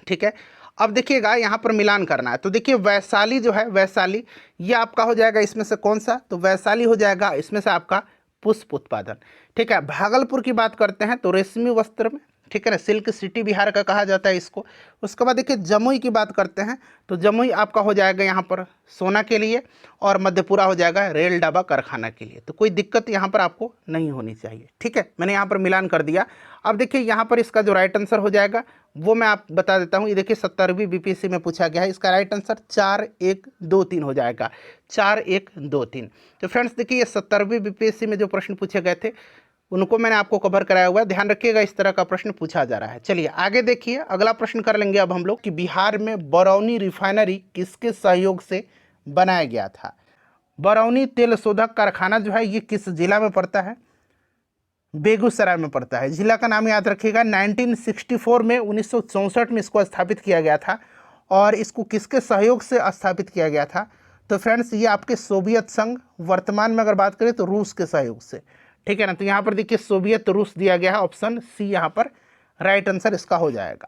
ठीक है, अब देखिएगा यहाँ पर मिलान करना है। तो देखिए वैशाली जो है, वैशाली ये आपका हो जाएगा इसमें से कौन सा? तो वैशाली हो जाएगा इसमें से आपका पुष्प उत्पादन। ठीक है, भागलपुर की बात करते हैं तो रेशमी वस्त्र में, ठीक है ना, सिल्क सिटी बिहार का कहा जाता है इसको। उसके बाद देखिए जमुई की बात करते हैं तो जमुई आपका हो जाएगा यहाँ पर सोना के लिए, और मधेपुरा हो जाएगा रेल डाबा कारखाना के लिए। तो कोई दिक्कत यहाँ पर आपको नहीं होनी चाहिए। ठीक है, मैंने यहाँ पर मिलान कर दिया। अब देखिए यहाँ पर इसका जो राइट आंसर हो जाएगा वो मैं आप बता देता हूँ। ये देखिए 70वीं बीपीएससी में पूछा गया है, इसका राइट आंसर 4123 हो जाएगा, 4123। तो फ्रेंड्स देखिए ये 70वीं बीपीएससी में जो प्रश्न पूछे गए थे उनको मैंने आपको कवर कराया हुआ है, ध्यान रखिएगा इस तरह का प्रश्न पूछा जा रहा है। चलिए आगे देखिए, अगला प्रश्न कर लेंगे अब हम लोग कि बिहार में बरौनी रिफाइनरी किसके सहयोग से बनाया गया था? बरौनी तेल शोधक कारखाना जो है ये किस जिला में पड़ता है? बेगूसराय में पड़ता है। जिला का नाम याद रखिएगा। 1964 में 1964 में इसको स्थापित किया गया था। और इसको किसके सहयोग से स्थापित किया गया था? तो फ्रेंड्स ये आपके सोवियत संघ, वर्तमान में अगर बात करें तो रूस के सहयोग से। ठीक है ना, तो यहाँ पर देखिए सोवियत रूस दिया गया है, ऑप्शन सी यहाँ पर राइट आंसर इसका हो जाएगा।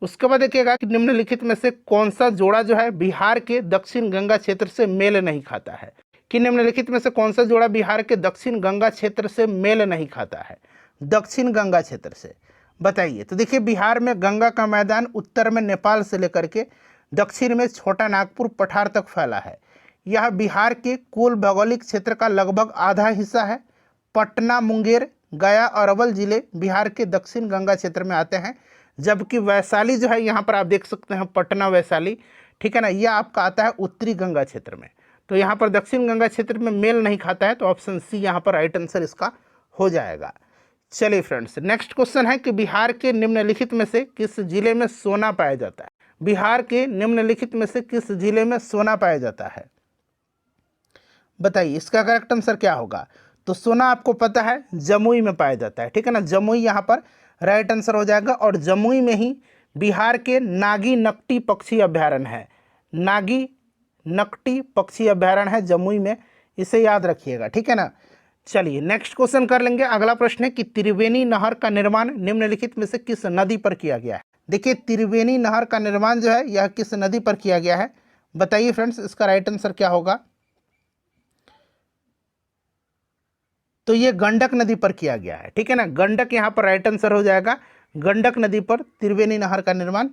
उसके बाद देखिएगा कि निम्नलिखित में से कौन सा जोड़ा जो है बिहार के दक्षिण गंगा क्षेत्र से मेल नहीं खाता है? कि निम्नलिखित में से कौन सा जोड़ा बिहार के दक्षिण गंगा क्षेत्र से मेल नहीं खाता है? दक्षिण गंगा क्षेत्र से बताइए। तो देखिए बिहार में गंगा का मैदान उत्तर में नेपाल से लेकर के दक्षिण में छोटा नागपुर पठार तक फैला है। यह बिहार के कुल भौगोलिक क्षेत्र का लगभग आधा हिस्सा है। पटना, मुंगेर, गया और अरवल जिले बिहार के दक्षिण गंगा क्षेत्र में आते हैं, जबकि वैशाली जो है यहाँ पर आप देख सकते हैं पटना वैशाली, ठीक है ना, यह आपका आता है उत्तरी गंगा क्षेत्र में। तो यहाँ पर दक्षिण गंगा क्षेत्र में मेल नहीं खाता है, तो ऑप्शन सी यहाँ पर राइट आंसर इसका हो जाएगा। चलिए फ्रेंड्स, नेक्स्ट क्वेश्चन है कि बिहार के निम्नलिखित में से किस जिले में सोना पाया जाता है? बिहार के निम्नलिखित में से किस जिले में सोना पाया जाता है? बताइए इसका करेक्ट आंसर क्या होगा? तो सोना आपको पता है जमुई में पाया जाता है। ठीक है ना, जमुई यहाँ पर राइट आंसर हो जाएगा। और जमुई में ही बिहार के नागी नकटी पक्षी अभ्यारण्य है। नागी नकटी पक्षी अभ्यारण्य है जमुई में, इसे याद रखिएगा। ठीक है ना, चलिए नेक्स्ट क्वेश्चन कर लेंगे। अगला प्रश्न है कि त्रिवेणी नहर का निर्माण निम्नलिखित में से किस नदी पर किया गया है? देखिए त्रिवेणी नहर का निर्माण जो है यह किस नदी पर किया गया है? बताइए फ्रेंड्स इसका राइट आंसर क्या होगा? तो ये गंडक नदी पर किया गया है। ठीक है ना, गंडक यहाँ पर राइट आंसर हो जाएगा। गंडक नदी पर त्रिवेणी नहर का निर्माण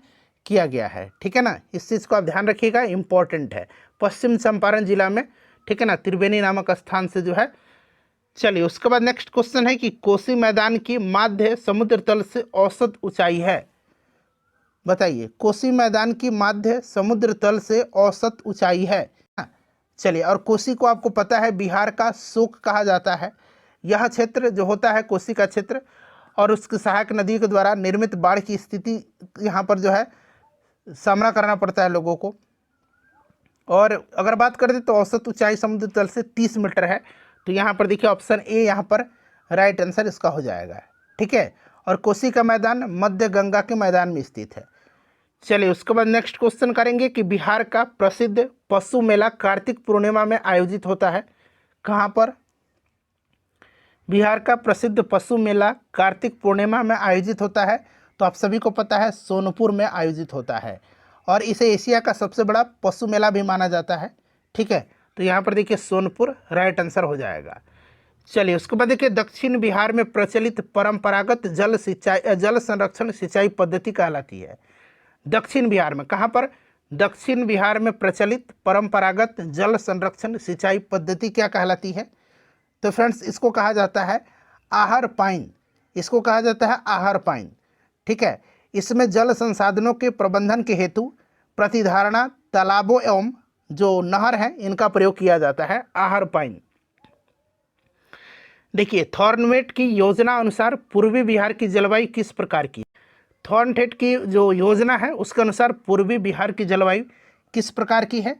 किया गया है। ठीक है ना, इस चीज़ को आप ध्यान रखिएगा, इंपॉर्टेंट है। पश्चिम चंपारण जिला में, ठीक है ना, त्रिवेणी नामक स्थान से जो है। चलिए उसके बाद नेक्स्ट क्वेश्चन है कि कोसी मैदान की माध्य समुद्र तल से औसत ऊंचाई है। बताइए, कोसी मैदान की माध्य समुद्र तल से औसत ऊंचाई है। चलिए, और कोसी को आपको पता है बिहार का शोक कहा जाता है। यह क्षेत्र जो होता है कोसी का क्षेत्र और उसकी सहायक नदियों के द्वारा निर्मित बाढ़ की स्थिति यहाँ पर जो है सामना करना पड़ता है लोगों को। और अगर बात करें तो औसत ऊंचाई समुद्र तल से 30 मीटर है। तो यहाँ पर देखिए ऑप्शन ए यहाँ पर राइट आंसर इसका हो जाएगा। ठीक है, और कोसी का मैदान मध्य गंगा के मैदान में स्थित है। चलिए उसके बाद नेक्स्ट क्वेश्चन करेंगे कि बिहार का प्रसिद्ध पशु मेला कार्तिक पूर्णिमा में आयोजित होता है। कहाँ पर? बिहार का प्रसिद्ध पशु मेला कार्तिक पूर्णिमा में आयोजित होता है। तो आप सभी को पता है सोनपुर में आयोजित होता है और इसे एशिया का सबसे बड़ा पशु मेला भी माना जाता है। ठीक है, तो यहाँ पर देखिए सोनपुर राइट आंसर हो जाएगा। चलिए उसके बाद देखिए दक्षिण बिहार में प्रचलित परंपरागत जल संरक्षण सिंचाई पद्धति कहलाती है। दक्षिण बिहार में, कहाँ पर? दक्षिण बिहार में प्रचलित परंपरागत जल संरक्षण सिंचाई पद्धति क्या कहलाती है? तो फ्रेंड्स इसको कहा जाता है आहर पाइन। इसको कहा जाता है आहर पाइन। ठीक है, इसमें जल संसाधनों के प्रबंधन के हेतु प्रतिधारणा तालाबों एवं जो नहर हैं इनका प्रयोग किया जाता है, आहर पाइन। देखिए थॉर्नवेट की योजना अनुसार पूर्वी बिहार की जलवायु किस प्रकार की? थॉर्नवेट की जो योजना है उसके अनुसार पूर्वी बिहार की जलवायु किस प्रकार की है?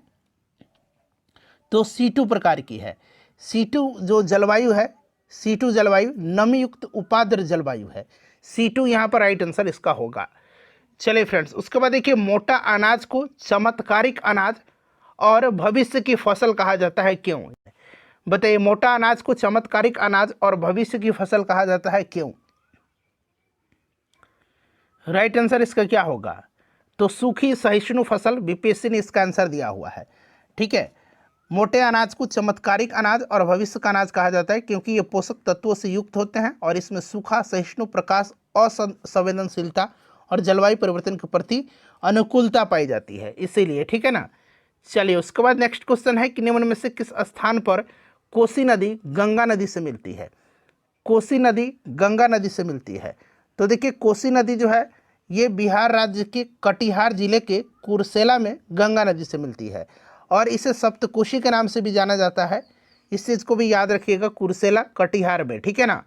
तो C2 प्रकार की है। C2 जो जलवायु है, C2 जलवायु नमी युक्त उपाद्र जलवायु है। C2 यहाँ पर राइट आंसर इसका होगा। चलिए फ्रेंड्स उसके बाद देखिए मोटा अनाज को चमत्कारिक अनाज और भविष्य की फसल कहा जाता है, क्यों? बताइए, मोटा अनाज को चमत्कारिक अनाज और भविष्य की फसल कहा जाता है, क्यों? राइट आंसर इसका क्या होगा? तो सूखी सहिष्णु फसल, बीपीएससी ने इसका आंसर दिया हुआ है। ठीक है, मोटे अनाज को चमत्कारिक अनाज और भविष्य का अनाज कहा जाता है क्योंकि ये पोषक तत्वों से युक्त होते हैं और इसमें सूखा, सहिष्णु, प्रकाश, असंवेदनशीलता और जलवायु परिवर्तन के प्रति अनुकूलता पाई जाती है, इसीलिए। ठीक है ना। चलिए उसके बाद नेक्स्ट क्वेश्चन है कि निम्न में से किस स्थान पर कोसी नदी गंगा नदी से मिलती है? कोसी नदी गंगा नदी से मिलती है। तो देखिए कोसी नदी जो है ये बिहार राज्य के कटिहार जिले के कुर्सेला में गंगा नदी से मिलती है और इसे सप्तकोशी के नाम से भी जाना जाता है। इस चीज़ को भी याद रखिएगा, कुर्सेला कटिहार में। ठीक है ना।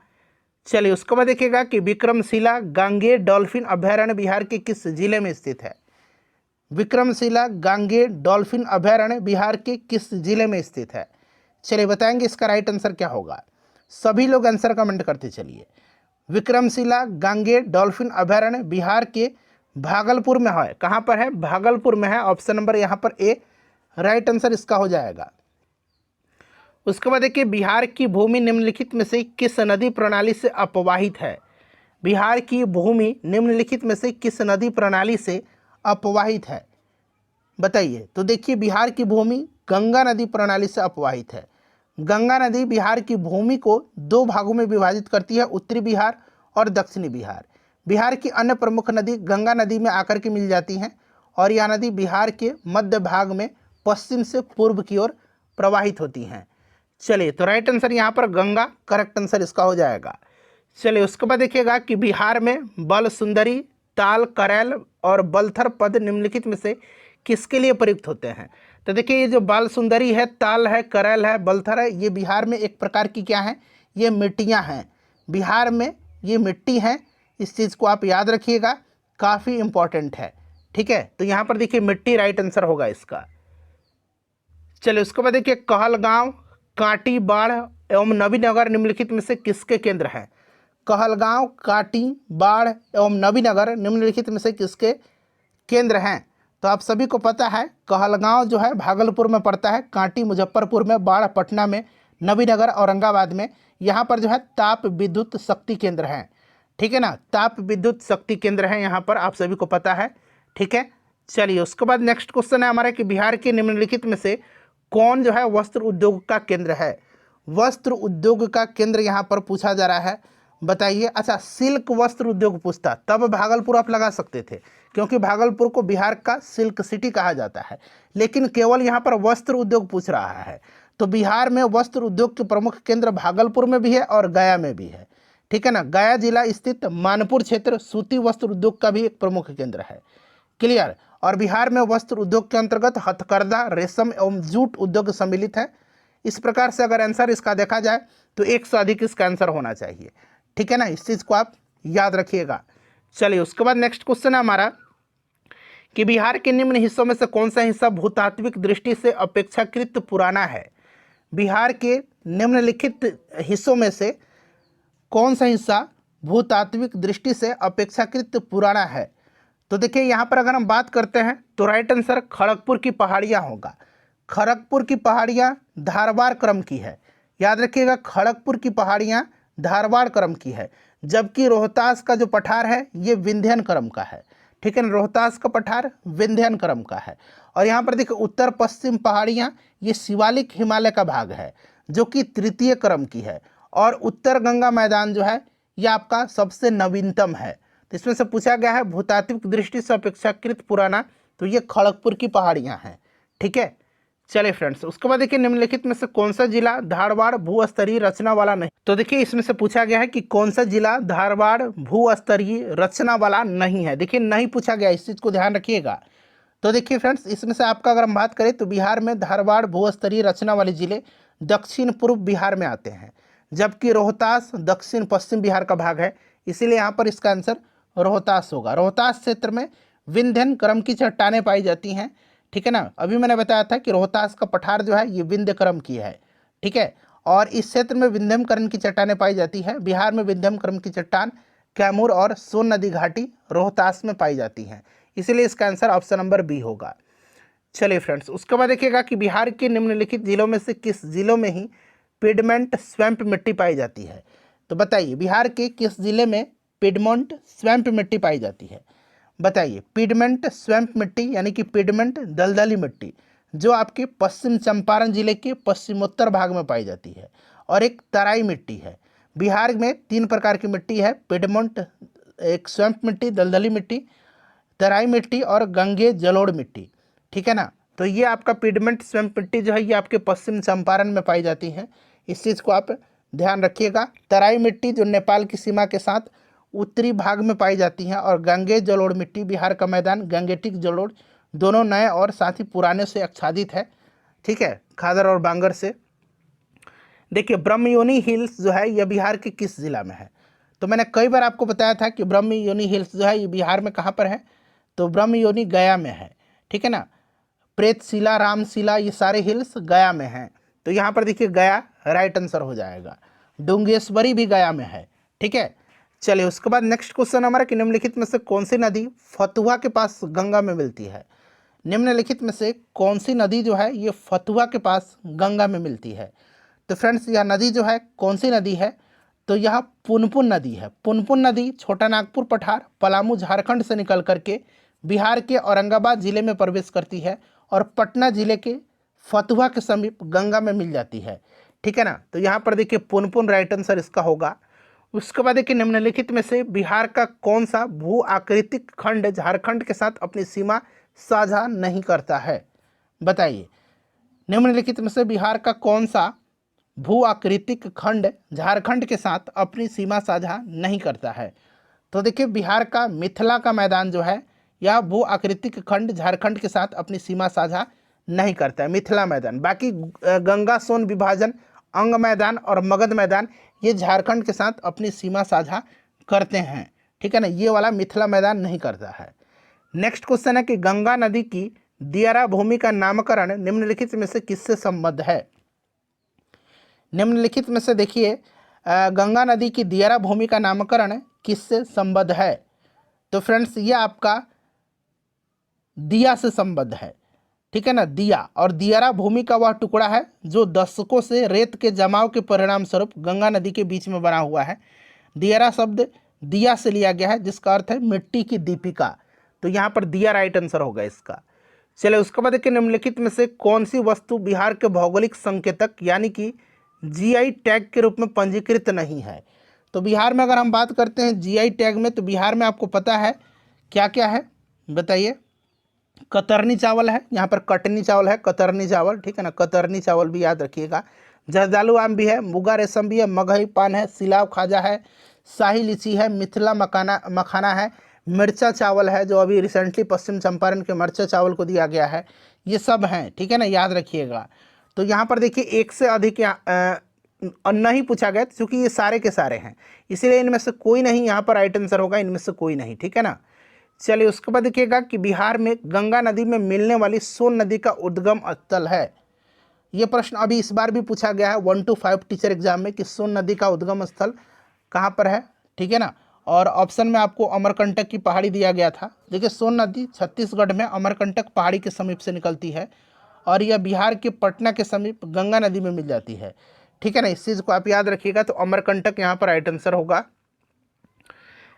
चलिए उसके बाद देखिएगा कि विक्रमशिला गांगेय डॉल्फिन अभयारण्य बिहार के किस जिले में स्थित है? विक्रमशिला गांगेय डॉल्फिन अभयारण्य बिहार के किस जिले में स्थित है? चलिए बताएंगे इसका राइट आंसर क्या होगा। सभी लोग आंसर कमेंट करते चलिए। विक्रमशिला गांगेय डॉल्फिन अभयारण्य बिहार के भागलपुर में है। कहाँ पर है? भागलपुर में है। ऑप्शन नंबर यहाँ पर ए राइट आंसर इसका हो जाएगा। उसके बाद देखिए बिहार की भूमि निम्नलिखित में से किस नदी प्रणाली से अपवाहित है? बिहार की भूमि निम्नलिखित में से किस नदी प्रणाली से अपवाहित है? बताइए। तो देखिए बिहार की भूमि गंगा नदी प्रणाली से अपवाहित है। गंगा नदी बिहार की भूमि को दो भागों में विभाजित करती है, उत्तरी बिहार और दक्षिणी बिहार। बिहार की अन्य प्रमुख नदी गंगा नदी में आकर के मिल जाती हैं और यह नदी बिहार के मध्य भाग में पश्चिम से पूर्व की ओर प्रवाहित होती हैं। चलिए तो राइट आंसर यहाँ पर गंगा करेक्ट आंसर इसका हो जाएगा। चलिए उसके बाद देखिएगा कि बिहार में बल सुंदरी, ताल, करैल और बलथर पद निम्नलिखित में से किसके लिए प्रयुक्त होते हैं? तो देखिए ये जो बाल सुंदरी है, ताल है, करैल है, बलथर है, ये बिहार में एक प्रकार की क्या है? ये मिट्टियाँ हैं। बिहार में ये मिट्टी हैं, इस चीज़ को आप याद रखिएगा, काफ़ी इंपॉर्टेंट है। ठीक है, तो यहाँ पर देखिए मिट्टी राइट आंसर होगा इसका। चलिए उसके बाद देखिए कहलगांव, कांटी, बाढ़ एवं नवीनगर निम्नलिखित में से किसके केंद्र हैं? कहलगांव, कांटी, बाढ़ एवं नवीनगर निम्नलिखित में से किसके केंद्र हैं? तो आप सभी को पता है कहलगांव जो है भागलपुर में पड़ता है, कांटी मुजफ्फरपुर में, बाढ़ पटना में, नवीनगर औरंगाबाद में। यहाँ पर जो है ताप विद्युत शक्ति केंद्र हैं। ठीक है ना, ताप विद्युत शक्ति केंद्र हैं यहाँ पर, आप सभी को पता है। ठीक है, चलिए उसके बाद नेक्स्ट क्वेश्चन है हमारा कि बिहार के निम्नलिखित में से कौन जो है वस्त्र उद्योग का केंद्र है? वस्त्र उद्योग का केंद्र यहाँ पर पूछा जा रहा है। बताइए। अच्छा, सिल्क वस्त्र उद्योग पूछता तब भागलपुर आप लगा सकते थे, क्योंकि भागलपुर को बिहार का सिल्क सिटी कहा जाता है। लेकिन केवल यहाँ पर वस्त्र उद्योग पूछ रहा है, तो बिहार में वस्त्र उद्योग के प्रमुख केंद्र भागलपुर में भी है और गया में भी है। ठीक है ना। गया जिला स्थित मानपुर क्षेत्र सूती वस्त्र उद्योग का भी एक प्रमुख केंद्र है। क्लियर। और बिहार में वस्त्र उद्योग के अंतर्गत हथकरघा, रेशम एवं जूट उद्योग सम्मिलित है। इस प्रकार से अगर आंसर इसका देखा जाए तो 100 से अधिक इसका आंसर होना चाहिए। ठीक है ना, इस चीज़ को आप याद रखिएगा। चलिए, उसके बाद नेक्स्ट क्वेश्चन है हमारा कि बिहार के निम्न हिस्सों में से कौन सा हिस्सा भूतात्विक दृष्टि से अपेक्षाकृत पुराना है। बिहार के निम्नलिखित हिस्सों में से कौन सा हिस्सा भूतात्विक दृष्टि से अपेक्षाकृत पुराना है। तो देखिए, यहाँ पर अगर हम बात करते हैं तो राइट आंसर खड़गपुर की पहाड़ियाँ होगा। खड़गपुर की पहाड़ियाँ धारवाड़ क्रम की है। याद रखिएगा, खड़गपुर की पहाड़ियाँ धारवाड़ क्रम की है, जबकि रोहतास का जो पठार है ये विंध्यन क्रम का है। ठीक है ना, रोहतास का पठार विंध्यन क्रम का है। और यहाँ पर देखिए, उत्तर पश्चिम पहाड़ियाँ ये शिवालिक हिमालय का भाग है, जो कि तृतीय क्रम की है। और उत्तर गंगा मैदान जो है ये आपका सबसे नवीनतम है। तो इसमें से पूछा गया है भूतात्विक दृष्टि से अपेक्षाकृत पुराना, तो ये खड़गपुर की पहाड़ियाँ हैं। ठीक है। चलिए फ्रेंड्स, उसके बाद देखिए, निम्नलिखित में से कौन सा जिला धारवाड़ भू-स्तरीय रचना वाला नहीं। तो देखिए, इसमें से पूछा गया है कि कौन सा जिला धारवाड़ भू-स्तरीय रचना वाला नहीं है। देखिए, नहीं पूछा गया, इस चीज़ को ध्यान रखिएगा। तो देखिए फ्रेंड्स, इसमें से आपका अगर हम बात करें तो बिहार में धारवाड़ भू-स्तरीय रचना वाले जिले दक्षिण पूर्व बिहार में आते हैं, जबकि रोहतास दक्षिण पश्चिम बिहार का भाग है। इसीलिए यहाँ पर इसका आंसर रोहतास होगा। रोहतास क्षेत्र में विंध्यन क्रम की चट्टानें पाई जाती हैं। ठीक है ना, अभी मैंने बताया था कि रोहतास का पठार जो है ये विंध्य क्रम की है। ठीक है, और इस क्षेत्र में विंध्यम क्रम की चट्टानें पाई जाती है। बिहार में विंध्यम क्रम की चट्टान कैमूर और सोन नदी घाटी रोहतास में पाई जाती हैं। इसीलिए इसका आंसर ऑप्शन नंबर बी होगा। चलिए फ्रेंड्स, उसके बाद देखिएगा कि बिहार के निम्नलिखित जिलों में से किस जिलों में ही पिडमेंट स्वैम्प मिट्टी पाई जाती है। तो बताइए, बिहार के किस जिले में पिडमेंट स्वैम्प मिट्टी पाई जाती है। बताइए, पिडमेंट स्वैम्प मिट्टी यानी कि पिडमेंट दलदली मिट्टी जो आपके पश्चिम चंपारण जिले के पश्चिमोत्तर भाग में पाई जाती है, और एक तराई मिट्टी है। बिहार में 3 प्रकार की मिट्टी है, पिडमेंट, एक स्वैम्प मिट्टी, दलदली मिट्टी, तराई मिट्टी और गंगे जलोढ़ मिट्टी। ठीक है ना, तो ये आपका पिडमेंट स्वैम्प मिट्टी जो है ये आपके पश्चिम चंपारण में पाई जाती है। इस चीज़ को आप ध्यान रखिएगा। तराई मिट्टी जो नेपाल की सीमा के साथ उत्तरी भाग में पाई जाती हैं, और गंगे जलोढ़ मिट्टी बिहार का मैदान गंगेटिक जलोढ़ दोनों नए और साथ ही पुराने से आच्छादित है। ठीक है, खादर और बांगर से। देखिए, ब्रह्मयोनी हिल्स जो है यह बिहार के किस जिला में है। तो मैंने कई बार आपको बताया था कि ब्रह्मयोनी हिल्स जो है ये बिहार में कहाँ पर है, तो ब्रह्मयोनी गया में है। ठीक है ना, प्रेतशिला, रामशिला, ये सारे हिल्स गया में हैं। तो यहाँ पर देखिए, गया राइट आंसर हो जाएगा। डुंगेश्वरी भी गया में है। ठीक है। चलिए, उसके बाद नेक्स्ट क्वेश्चन हमारा कि निम्नलिखित में से कौन सी नदी फतुहा के पास गंगा में मिलती है। निम्नलिखित में से कौन सी नदी जो है ये फतुहा के पास गंगा में मिलती है। तो फ्रेंड्स, यह नदी जो है कौन सी नदी है, तो यह पुनपुन नदी है। पुनपुन नदी छोटा नागपुर पठार पलामू झारखंड से निकल करके बिहार के औरंगाबाद जिले में प्रवेश करती है और पटना जिले के फतुहा के समीप गंगा में मिल जाती है। ठीक है ना, तो यहाँ पर देखिए पुनपुन राइट आंसर इसका होगा। उसके बाद देखिए, निम्नलिखित में से बिहार का कौन सा भू आकृतिक खंड झारखंड के साथ अपनी सीमा साझा नहीं करता है। बताइए, निम्नलिखित में से बिहार का कौन सा भू आकृतिक खंड झारखंड के साथ अपनी सीमा साझा नहीं करता है। तो देखिए, बिहार का मिथिला का मैदान जो है यह भू आकृतिक खंड झारखंड के साथ अपनी सीमा साझा नहीं करता है, मिथिला मैदान। बाकी गंगा सोन विभाजन, अंग मैदान और मगध मैदान ये झारखंड के साथ अपनी सीमा साझा करते हैं। ठीक है ना, ये वाला मिथिला मैदान नहीं करता है। नेक्स्ट क्वेश्चन है कि गंगा नदी की दियारा भूमि का नामकरण निम्नलिखित में से किससे संबद्ध है। निम्नलिखित में से देखिए, गंगा नदी की दियारा भूमि का नामकरण किससे संबद्ध है। तो फ्रेंड्स, ये आपका दिया से संबद्ध है। ठीक है ना, दिया, और दियारा भूमि का वह टुकड़ा है जो दशकों से रेत के जमाव के परिणाम स्वरूप गंगा नदी के बीच में बना हुआ है। दियारा शब्द दिया से लिया गया है, जिसका अर्थ है मिट्टी की दीपिका। तो यहाँ पर दिया राइट आंसर होगा इसका। चलिए, उसके बाद देखिए, निम्नलिखित में से कौन सी वस्तु बिहार के भौगोलिक संकेतक यानी कि जीआई टैग के रूप में पंजीकृत नहीं है। तो बिहार में अगर हम बात करते हैं जीआई टैग में, तो बिहार में आपको पता है क्या क्या है, बताइए। कतरनी चावल है, यहाँ पर कटनी चावल है, कतरनी चावल, ठीक है ना, कतरनी चावल भी याद रखिएगा। जर्दालू आम भी है, मुगा रेशम भी है, मगही पान है, सिलाव खाजा है, शाही लीची है, मिथिला मखाना है, मिर्चा चावल है जो अभी रिसेंटली पश्चिम चंपारण के मिर्चा चावल को दिया गया है, ये सब हैं, ठीक है ना, याद रखिएगा। तो यहाँ पर देखिए एक से अधिक नहीं पूछा गया क्योंकि ये सारे के सारे हैं, इसीलिए इनमें से कोई नहीं यहाँ पर राइट आंसर होगा, इनमें से कोई नहीं, ठीक है ना। चलिए उसके बाद देखिएगा कि बिहार में गंगा नदी में मिलने वाली सोन नदी का उद्गम स्थल है। ये प्रश्न अभी इस बार भी पूछा गया है 1 to 5 टीचर एग्जाम में कि सोन नदी का उद्गम स्थल कहाँ पर है, ठीक है ना। और ऑप्शन में आपको अमरकंटक की पहाड़ी दिया गया था। देखिए सोन नदी छत्तीसगढ़ में अमरकंटक पहाड़ी के समीप से निकलती है और यह बिहार के पटना के समीप गंगा नदी में मिल जाती है, ठीक है ना। इस चीज़ को आप याद रखिएगा। तो अमरकंटक यहाँ पर राइट आंसर होगा।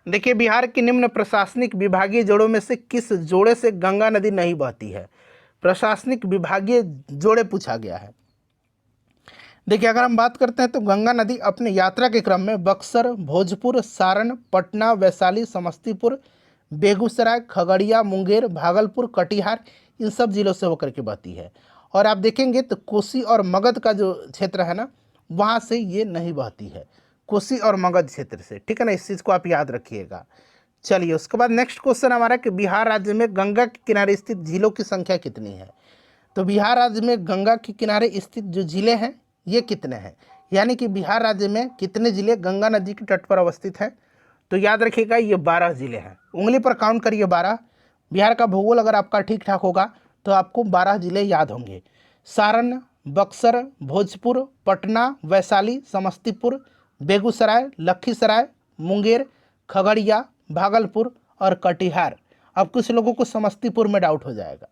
देखिए बिहार के निम्न प्रशासनिक विभागीय जोड़ों में से किस जोड़े से गंगा नदी नहीं बहती है। प्रशासनिक विभागीय जोड़े पूछा गया है। देखिए अगर हम बात करते हैं तो गंगा नदी अपने यात्रा के क्रम में बक्सर, भोजपुर, सारण, पटना, वैशाली, समस्तीपुर, बेगूसराय, खगड़िया, मुंगेर, भागलपुर, कटिहार, इन सब जिलों से होकर के बहती है। और आप देखेंगे तो कोसी और मगध का जो क्षेत्र है ना, वहाँ से ये नहीं बहती है, कोसी और मगध क्षेत्र से, ठीक है ना। इस चीज़ को आप याद रखिएगा। चलिए उसके बाद नेक्स्ट क्वेश्चन हमारा कि बिहार राज्य में गंगा के किनारे स्थित झीलों की संख्या कितनी है। तो बिहार राज्य में गंगा के किनारे स्थित जो जिले हैं ये कितने हैं, यानी कि बिहार राज्य में कितने जिले गंगा नदी के तट पर अवस्थित हैं। तो याद रखिएगा ये 12 जिले हैं, उंगली पर काउंट करिए 12। बिहार का भूगोल अगर आपका ठीक ठाक होगा तो आपको 12 जिले याद होंगे। सारण, बक्सर, भोजपुर, पटना, वैशाली, समस्तीपुर, बेगूसराय, लखीसराय, मुंगेर, खगड़िया, भागलपुर और कटिहार। अब कुछ लोगों को समस्तीपुर में डाउट हो जाएगा,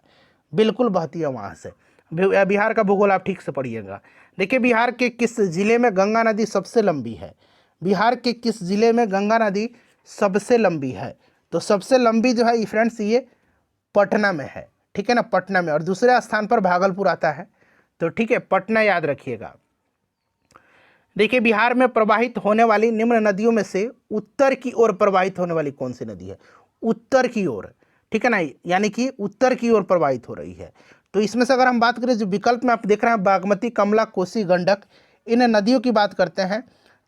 बिल्कुल बहती है वहाँ से। बिहार का भूगोल आप ठीक से पढ़िएगा। देखिए बिहार के किस जिले में गंगा नदी सबसे लंबी है। बिहार के किस जिले में गंगा नदी सबसे लंबी है। तो सबसे लंबी जो है फ्रेंड्स ये पटना में है, ठीक है ना, पटना में। और दूसरे स्थान पर भागलपुर आता है, तो ठीक है, पटना याद रखिएगा। देखिए बिहार में प्रवाहित होने वाली निम्न नदियों में से उत्तर की ओर प्रवाहित होने वाली कौन सी नदी है। उत्तर की ओर, ठीक है ना, यानी कि उत्तर की ओर प्रवाहित हो रही है। तो इसमें से अगर हम बात करें जो विकल्प में आप देख रहे हैं बागमती, कमला, कोसी, गंडक, इन नदियों की बात करते हैं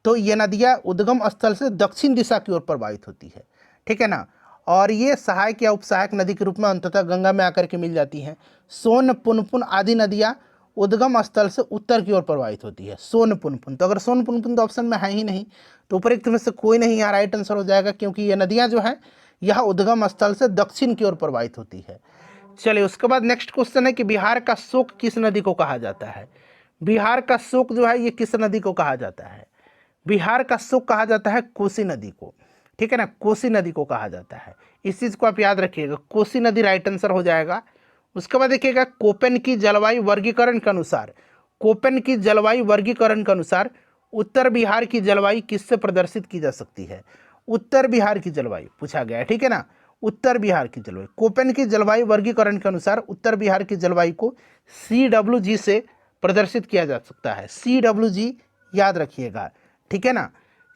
तो ये नदियाँ उद्गम स्थल से दक्षिण दिशा की ओर प्रवाहित होती है, ठीक है ना। और ये सहायक या उपसहायक नदी के रूप में अंततः गंगा में आकर के मिल जाती हैं। सोन, पुनपुन आदि नदियाँ उद्गम स्थल से उत्तर की ओर प्रवाहित होती है। सोन, पुनपुन, तो अगर सोन, पुनपुन तो ऑप्शन में है ही नहीं, तो उपरोक्त में से कोई नहीं यहाँ राइट आंसर हो जाएगा, क्योंकि ये नदियाँ जो हैं यह उद्गम स्थल से दक्षिण की ओर प्रवाहित होती है। चलिए उसके बाद नेक्स्ट क्वेश्चन है कि बिहार का शोक किस नदी को कहा जाता है। बिहार का शोक जो है ये किस नदी को कहा जाता है। बिहार का शोक कहा जाता है कोसी नदी को, ठीक है ना, कोसी नदी को कहा जाता है। इस चीज़ को आप याद रखिएगा, कोसी नदी राइट आंसर हो जाएगा। उसके बाद देखिएगा कोपेन की जलवायु वर्गीकरण के अनुसार, कोपेन की जलवायु वर्गीकरण के अनुसार उत्तर बिहार की जलवायु किससे प्रदर्शित की जा सकती है। उत्तर बिहार की जलवायु पूछा गया है, ठीक है ना, उत्तर बिहार की जलवायु। कोपेन की जलवायु वर्गीकरण के अनुसार उत्तर बिहार की जलवायु को CWG से प्रदर्शित किया जा सकता है। CWG याद रखिएगा, ठीक है ना।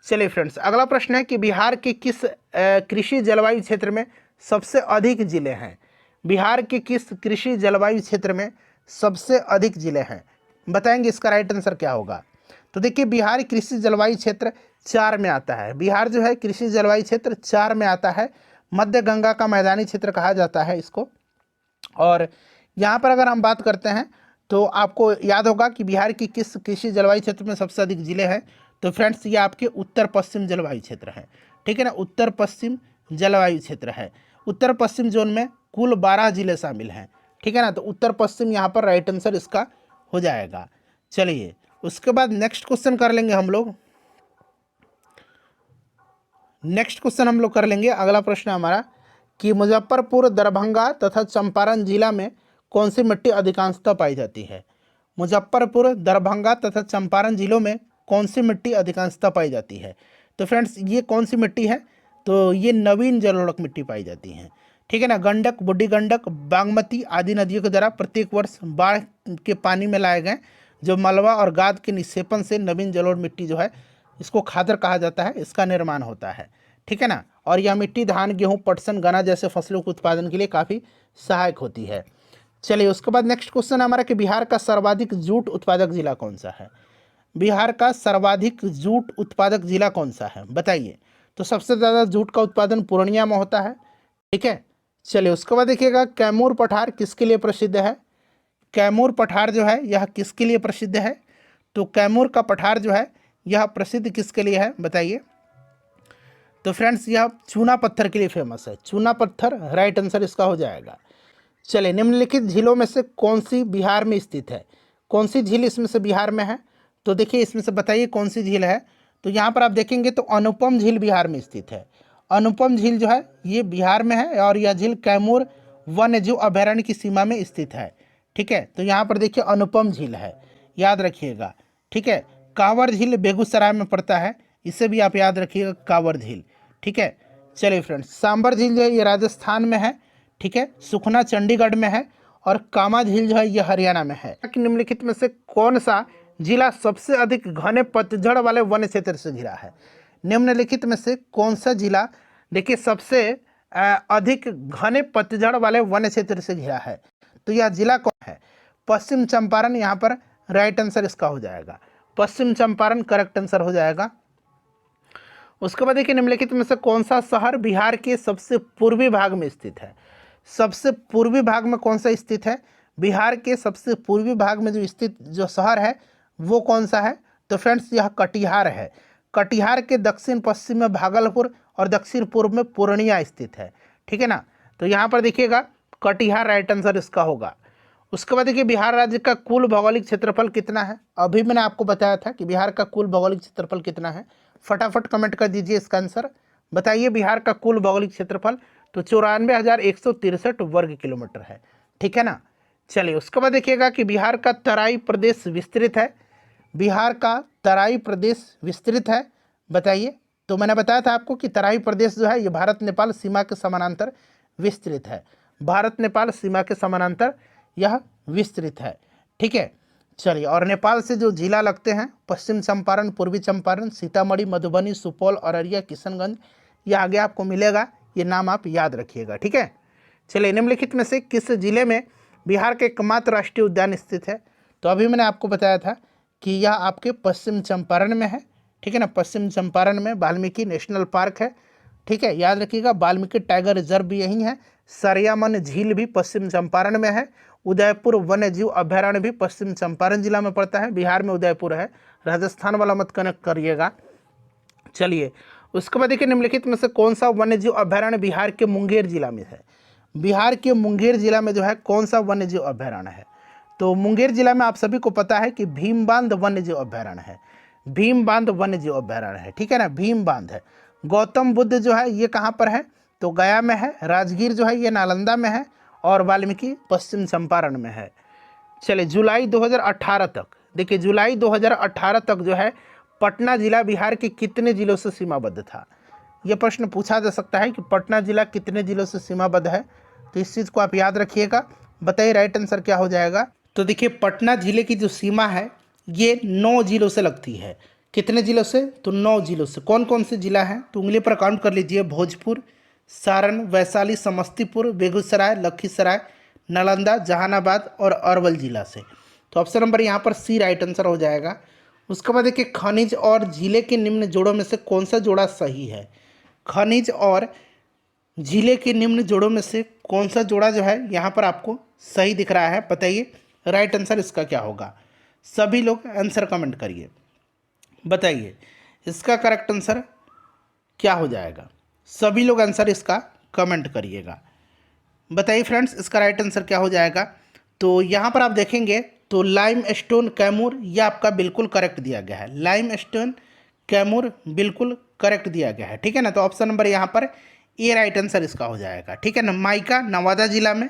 चलिए फ्रेंड्स अगला प्रश्न है कि बिहार के किस कृषि जलवायु क्षेत्र में सबसे अधिक जिले हैं। बिहार के किस कृषि जलवायु क्षेत्र में सबसे अधिक जिले हैं, बताएंगे इसका राइट आंसर क्या होगा। तो देखिए बिहार कृषि जलवायु क्षेत्र 4 में आता है। बिहार जो है कृषि जलवायु क्षेत्र 4 में आता है। मध्य गंगा का मैदानी क्षेत्र कहा जाता है इसको। और यहाँ पर अगर हम बात करते हैं तो आपको याद होगा कि बिहार की किस कृषि जलवायु क्षेत्र में सबसे अधिक जिले हैं। तो फ्रेंड्स ये आपके उत्तर पश्चिम जलवायु क्षेत्र है, ठीक है ना, उत्तर पश्चिम जलवायु क्षेत्र है। उत्तर पश्चिम जोन में कुल 12 जिले शामिल हैं, ठीक है ना। तो उत्तर पश्चिम यहाँ पर राइट आंसर इसका हो जाएगा। चलिए उसके बाद नेक्स्ट क्वेश्चन कर लेंगे हम लोग। नेक्स्ट क्वेश्चन हम लोग कर लेंगे। अगला प्रश्न हमारा कि मुजफ्फरपुर, दरभंगा तथा चंपारण जिला में कौन सी मिट्टी अधिकांशतः पाई जाती है। मुजफ्फरपुर, दरभंगा तथा चंपारण जिलों में कौन सी मिट्टी अधिकांशतः पाई जाती है। तो फ्रेंड्स ये कौन सी मिट्टी है, तो ये नवीन जलोढ़क मिट्टी पाई जाती है, ठीक है ना। गंडक, बूढ़ी गंडक, बागमती आदि नदियों के द्वारा प्रत्येक वर्ष बाढ़ के पानी में लाए गए जो मलबा और गाद के निक्षेपण से नवीन जलोढ़ मिट्टी जो है इसको खादर कहा जाता है, इसका निर्माण होता है, ठीक है ना। और यह मिट्टी धान, गेहूँ, पटसन, गन्ना जैसे फसलों के उत्पादन के लिए काफ़ी सहायक होती है। चलिए उसके बाद नेक्स्ट क्वेश्चन हमारा कि बिहार का सर्वाधिक जूट उत्पादक जिला कौन सा है। बिहार का सर्वाधिक जूट उत्पादक जिला कौन सा है बताइए। तो सबसे ज़्यादा जूट का उत्पादन पूर्णिया में होता है, ठीक है। चलिए उसके बाद देखिएगा कैमूर पठार किसके लिए प्रसिद्ध है। कैमूर पठार जो है यह किसके लिए प्रसिद्ध है। तो कैमूर का पठार जो है यह प्रसिद्ध किसके लिए है बताइए। तो फ्रेंड्स यह चूना पत्थर के लिए फेमस है, चूना पत्थर राइट आंसर इसका हो जाएगा। चलिए निम्नलिखित झीलों में से कौन सी बिहार में स्थित है। कौन सी झील इसमें से बिहार में है। तो देखिए इसमें से बताइए कौन सी झील है। तो यहाँ पर आप देखेंगे तो अनुपम झील बिहार में स्थित है। अनुपम झील जो है ये बिहार में है और यह झील कैमूर वन्य जीव अभयारण्य की सीमा में स्थित है, ठीक है। तो यहाँ पर देखिए अनुपम झील है, याद रखिएगा, ठीक है। कांवर झील बेगूसराय में पड़ता है, इसे भी आप याद रखिएगा, कांवर झील, ठीक है। चलिए फ्रेंड्स सांबर झील जो है ये राजस्थान में है, ठीक है। सुखना चंडीगढ़ में है और कामा झील जो है ये हरियाणा में है। निम्नलिखित में से कौन सा जिला सबसे अधिक घने पतझड़ वाले वन क्षेत्र से घिरा है। निम्नलिखित में से कौन सा जिला देखिए सबसे अधिक घने पतझड़ वाले वन क्षेत्र से घिरा है। तो यह जिला कौन है। पश्चिम चंपारण यहाँ पर राइट आंसर इसका हो जाएगा, पश्चिम चंपारण करेक्ट आंसर हो जाएगा। उसके बाद देखिए निम्नलिखित में से कौन सा शहर बिहार के सबसे पूर्वी भाग में स्थित है। सबसे पूर्वी भाग में कौन सा स्थित है। बिहार के सबसे पूर्वी भाग में जो स्थित जो शहर है वो कौन सा है। तो फ्रेंड्स यह कटिहार है। कटिहार के दक्षिण पश्चिम में भागलपुर और दक्षिण पूर्व में पूर्णिया स्थित है, ठीक है ना। तो यहाँ पर देखिएगा कटिहार राइट आंसर इसका होगा। उसके बाद देखिए बिहार राज्य का कुल भौगोलिक क्षेत्रफल कितना है। अभी मैंने आपको बताया था कि बिहार का कुल भौगोलिक क्षेत्रफल कितना है। फटाफट कमेंट कर दीजिए इसका आंसर, बताइए बिहार का कुल भौगोलिक क्षेत्रफल। तो 94,163 वर्ग किलोमीटर है, ठीक है ना। चलिए उसके बाद देखिएगा कि बिहार का तराई प्रदेश विस्तृत है। बिहार का तराई प्रदेश विस्तृत है, बताइए। तो मैंने बताया था आपको कि तराई प्रदेश जो है ये भारत नेपाल सीमा के समानांतर विस्तृत है, भारत नेपाल सीमा के समानांतर यह विस्तृत है, ठीक है। चलिए और नेपाल से जो जिला लगते हैं पश्चिम चंपारण, पूर्वी चंपारण, सीतामढ़ी, मधुबनी, सुपौल, अररिया, किशनगंज, ये आगे आपको मिलेगा, ये नाम आप याद रखिएगा, ठीक है। चलिए निम्नलिखित में से किस जिले में बिहार के एकमात्र राष्ट्रीय उद्यान स्थित है। तो अभी मैंने आपको बताया था कि यह आपके पश्चिम चंपारण में है, ठीक है ना। पश्चिम चंपारण में वाल्मीकि नेशनल पार्क है, ठीक है, याद रखिएगा। वाल्मीकि टाइगर रिजर्व भी यहीं है। सरियामन झील भी पश्चिम चंपारण में है। उदयपुर वन्य जीव अभयारण्य भी पश्चिम चंपारण जिला में पड़ता है, बिहार में उदयपुर है, राजस्थान वाला मत कनेक्ट करिएगा। चलिए उसके बाद देखिए निम्नलिखित में से कौन सा वन्य जीव अभयारण्य बिहार के मुंगेर जिला में है। बिहार के मुंगेर जिला में जो है कौन सा वन्य जीव अभयारण्य है। तो मुंगेर जिला में आप सभी को पता है कि भीम बांध वन्य जीव अभयारण्य है, भीम बांध वन्य जीव अभयारण्य है, ठीक है ना, भीम बांध है। गौतम बुद्ध जो है ये कहाँ पर है। तो गया में है। राजगीर जो है ये नालंदा में है और वाल्मीकि पश्चिम चंपारण में है। चलिए जुलाई 2018 तक देखिए, जुलाई 2018 तक जो है पटना जिला बिहार के कितने जिलों से सीमाबद्ध था। यह प्रश्न पूछा जा सकता है कि पटना जिला कितने जिलों से सीमाबद्ध है। तो इस चीज़ को आप याद रखिएगा, बताइए राइट आंसर क्या हो जाएगा। तो देखिए पटना जिले की जो सीमा है ये 9 जिलों से लगती है। कितने जिलों से। तो 9 जिलों से। कौन कौन से जिला हैं तो उंगली पर काउंट कर लीजिए। भोजपुर, सारण, वैशाली, समस्तीपुर, बेगूसराय, लखीसराय, नालंदा, जहानाबाद और अरवल जिला से। तो ऑप्शन नंबर यहाँ पर सी राइट आंसर हो जाएगा। उसके बाद देखिए खनिज और जिले के निम्न जोड़ों में से कौन सा जोड़ा सही है। खनिज और जिले के निम्न जोड़ों में से कौन सा जोड़ा जो है यहाँ पर आपको सही दिख रहा है, बताइए राइट आंसर इसका क्या होगा। सभी लोग आंसर कमेंट करिए, बताइए इसका करेक्ट आंसर क्या हो जाएगा। सभी लोग आंसर इसका कमेंट करिएगा, बताइए फ्रेंड्स इसका राइट आंसर क्या हो जाएगा। तो यहाँ पर आप देखेंगे तो लाइम स्टोन कैमूर यह आपका बिल्कुल करेक्ट दिया गया है। लाइम स्टोन कैमूर बिल्कुल करेक्ट दिया गया है, ठीक है ना। तो ऑप्शन नंबर यहाँ पर ए राइट आंसर इसका हो जाएगा, ठीक है ना। माइका नवादा जिला में,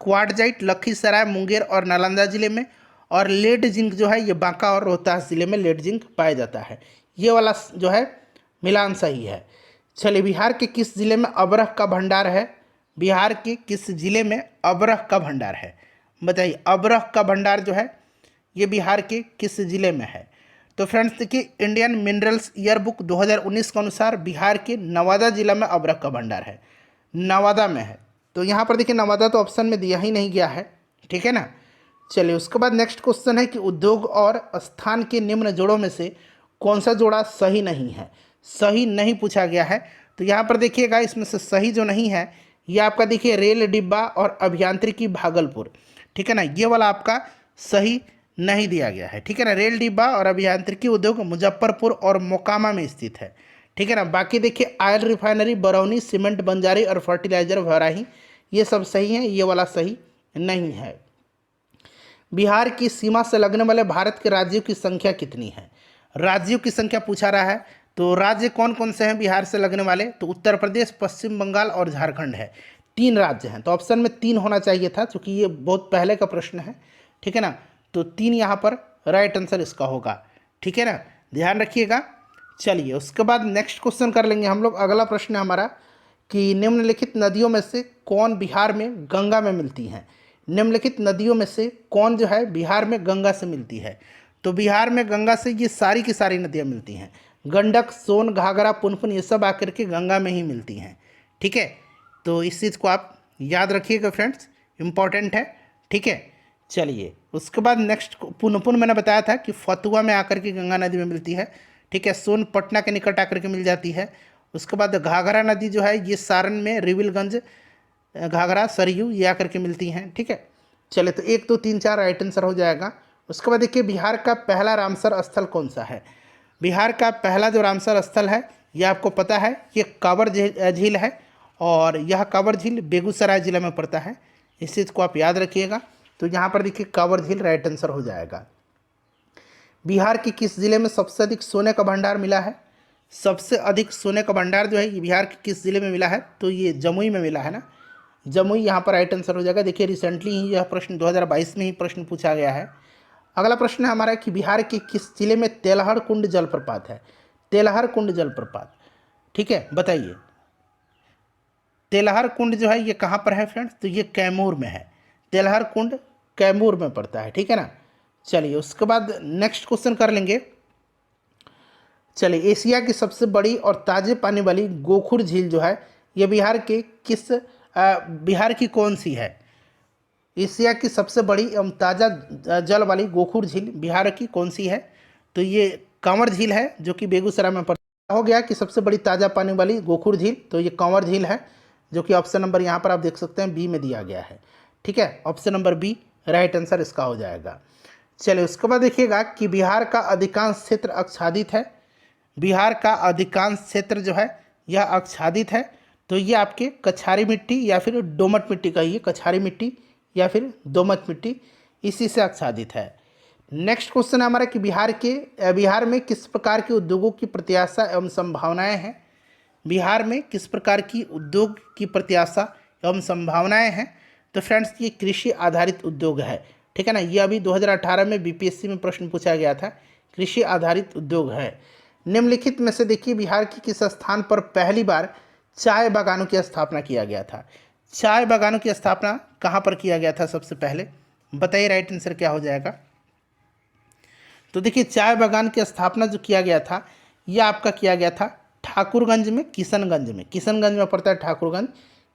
क्वार्टजाइट लखीसराय, मुंगेर और नालंदा जिले में, और लेड जिंक जो है ये बांका और रोहतास जिले में लेड जिंक पाया जाता है। ये वाला जो है मिलान सही है। चलिए बिहार के किस जिले में अबरह का भंडार है। बिहार के किस जिले में अबरह का भंडार है, बताइए। अबरह का भंडार जो है ये बिहार के किस जिले में है। तो फ्रेंड्स देखिए, इंडियन मिनरल्स ईयर बुक 2019 के अनुसार बिहार के नवादा जिला में अभ्रक का भंडार है, नवादा में है। तो यहाँ पर देखिए नवादा तो ऑप्शन में दिया ही नहीं गया है, ठीक है ना। चलिए उसके बाद नेक्स्ट क्वेश्चन है कि उद्योग और स्थान के निम्न जोड़ों में से कौन सा जोड़ा सही नहीं है। सही नहीं पूछा गया है, तो यहाँ पर देखिएगा इसमें से सही जो नहीं है ये आपका देखिए रेल डिब्बा और अभियांत्रिकी भागलपुर, ठीक है ना, ये वाला आपका सही नहीं दिया गया है, ठीक है ना। रेल डिब्बा और अभियांत्रिकी उद्योग मुजफ्फरपुर और मोकामा में स्थित है, ठीक है ना। बाकी देखिए oil refinery Barauni, cement Banjari और फर्टिलाइजर भराही, ये सब सही हैं, ये वाला सही नहीं है। बिहार की सीमा से लगने वाले भारत के राज्यों की संख्या कितनी है। राज्यों की संख्या पूछा रहा है, तो राज्य कौन कौन से हैं बिहार से लगने वाले, तो उत्तर प्रदेश, पश्चिम बंगाल और झारखंड है। 3 राज्य हैं, तो ऑप्शन में 3 होना चाहिए था क्योंकि ये बहुत पहले का प्रश्न है, ठीक है ना। तो 3 यहाँ पर राइट आंसर इसका होगा, ठीक है ना, ध्यान रखिएगा। चलिए उसके बाद नेक्स्ट क्वेश्चन कर लेंगे हम लोग। अगला प्रश्न है हमारा कि निम्नलिखित नदियों में से कौन बिहार में गंगा में मिलती हैं। निम्नलिखित नदियों में से कौन जो है बिहार में गंगा से मिलती है। तो बिहार में गंगा से ये सारी की सारी नदियाँ मिलती हैं, गंडक, सोन, घाघरा, पुनपुन, ये सब आकर के गंगा में ही मिलती हैं, ठीक है। तो इस चीज़ को आप याद रखिएगा फ्रेंड्स, इम्पॉर्टेंट है, ठीक है। चलिए उसके बाद नेक्स्ट पुनपुन मैंने बताया था कि फतुआ में आकर के गंगा नदी में मिलती है, ठीक है। सोन पटना के निकट आकर के मिल जाती है। उसके बाद घाघरा नदी जो है ये सारण में रिविलगंज, घाघरा, सरयू, ये आकर के मिलती हैं, ठीक है। चले तो 1 2 3 4 राइट आंसर हो जाएगा। उसके बाद देखिए बिहार का पहला रामसर स्थल कौन सा है। बिहार का पहला जो रामसर स्थल है ये आपको पता है, ये कांवर झील है और यह कांवर झील बेगूसराय जिले में पड़ता है, इस चीज़ को आप याद रखिएगा। तो यहाँ पर देखिए कांवर झील राइट आंसर हो जाएगा। बिहार के किस जिले में सबसे अधिक सोने का भंडार मिला है। सबसे अधिक सोने का भंडार जो है ये बिहार के किस जिले में मिला है, तो ये जमुई में मिला है ना, जमुई यहाँ पर राइट आंसर हो जाएगा। देखिए रिसेंटली ही यह प्रश्न 2022 में ही प्रश्न पूछा गया है। अगला प्रश्न है हमारा कि बिहार के किस जिले में तेलहर कुंड जलप्रपात है। तेलहर कुंड जलप्रपात, ठीक है, बताइए तेलहर कुंड जो है ये कहाँ पर है फ्रेंड्स, तो ये कैमूर में है। तेलहर कुंड कैमूर में पड़ता है, ठीक है ना। चलिए उसके बाद नेक्स्ट क्वेश्चन कर लेंगे। चलिए एशिया की सबसे बड़ी और ताज़े पानी वाली गोखुर झील जो है ये बिहार के किस बिहार की कौन सी है। एशिया की सबसे बड़ी एवं ताज़ा जल वाली गोखुर झील बिहार की कौन सी है, तो ये कांवर झील है जो कि बेगूसराय में पड़ता हो गया कि सबसे बड़ी ताज़ा पानी वाली गोखुर झील, तो ये कांवर झील है जो कि ऑप्शन नंबर यहाँ पर आप देख सकते हैं बी में दिया गया है, ठीक है। Option number B right answer इसका हो जाएगा। चलिए उसके बाद देखिएगा कि बिहार का अधिकांश क्षेत्र आच्छादित है। बिहार का अधिकांश क्षेत्र जो है यह आच्छादित है, तो ये आपके कछारी मिट्टी या फिर दोमट मिट्टी कहिए, कछारी मिट्टी या फिर दोमट मिट्टी, इसी से आच्छादित है। नेक्स्ट क्वेश्चन है हमारा कि बिहार में किस प्रकार के उद्योगों की प्रत्याशा एवं संभावनाएं हैं। बिहार में किस प्रकार की उद्योग की प्रत्याशा एवं संभावनाएं हैं, तो फ्रेंड्स ये कृषि आधारित उद्योग है, ठीक है ना। ये अभी 2018 में बीपीएससी में प्रश्न पूछा गया था, कृषि आधारित उद्योग है। निम्नलिखित में से देखिए बिहार की किस स्थान पर पहली बार चाय बागानों की स्थापना किया गया था। चाय बागानों की स्थापना कहाँ पर किया गया था सबसे पहले, बताइए राइट आंसर क्या हो जाएगा। तो देखिए चाय बागान की स्थापना जो किया गया था यह आपका किया गया था ठाकुरगंज में, किशनगंज में पड़ता है ठाकुरगंज,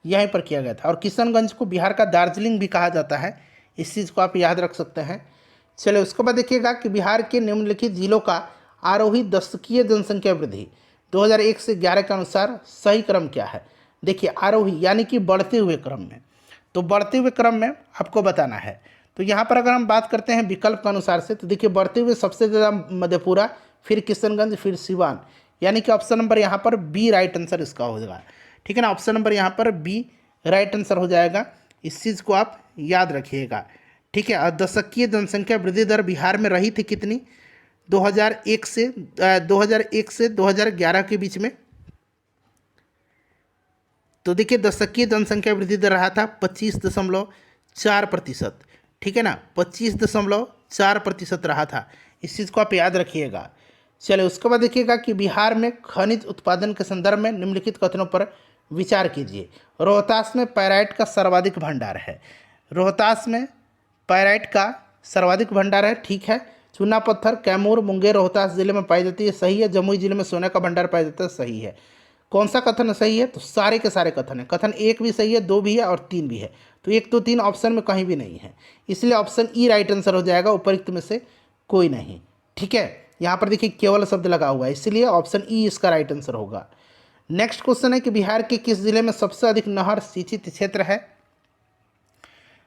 यहीं पर किया गया था। और किशनगंज को बिहार का दार्जिलिंग भी कहा जाता है, इस चीज़ को आप याद रख सकते हैं। चलिए उसके बाद देखिएगा कि बिहार के निम्नलिखित जिलों का आरोही दशकीय जनसंख्या वृद्धि 2001 से 11 के अनुसार सही क्रम क्या है। देखिए आरोही यानी कि बढ़ते हुए क्रम में, तो बढ़ते हुए क्रम में आपको बताना है। तो यहाँ पर अगर हम बात करते हैं विकल्प के अनुसार से, तो देखिए बढ़ते हुए सबसे ज़्यादा मधेपुरा, फिर किशनगंज, फिर सिवान, यानी कि ऑप्शन नंबर यहाँ पर बी राइट आंसर इसका हो जाएगा, ठीक है ना। ऑप्शन नंबर यहाँ पर बी राइट आंसर हो जाएगा, इस चीज़ को आप याद रखिएगा, ठीक है। और दशकीय जनसंख्या वृद्धि दर बिहार में रही थी कितनी, 2001 से 2011 के बीच में। तो देखिए दशकीय जनसंख्या वृद्धि दर रहा था 25.4%, ठीक है ना, 25.4% रहा था, इस चीज़ को आप याद रखिएगा। चलिए उसके बाद देखिएगा कि बिहार में खनिज उत्पादन के संदर्भ में निम्नलिखित कथनों पर विचार कीजिए। रोहतास में पायराइट का सर्वाधिक भंडार है। रोहतास में पायराइट का सर्वाधिक भंडार है, ठीक है। चूना पत्थर कैमूर, मुंगेर, रोहतास जिले में पाई जाती है, सही है। जमुई जिले में सोने का भंडार पाया जाता है, सही है। कौन सा कथन सही है? तो सारे के सारे कथन है। कथन 1 भी सही है, 2 भी है और 3 भी है। तो 1 2 3 ऑप्शन में कहीं भी नहीं है, इसलिए ऑप्शन ई राइट आंसर हो जाएगा, उपरोक्त में से कोई नहीं। ठीक है, यहाँ पर देखिए केवल शब्द लगा हुआ है, इसलिए ऑप्शन ई इसका राइट आंसर होगा। नेक्स्ट क्वेश्चन है कि बिहार के किस जिले में सबसे अधिक नहर सिंचित क्षेत्र है?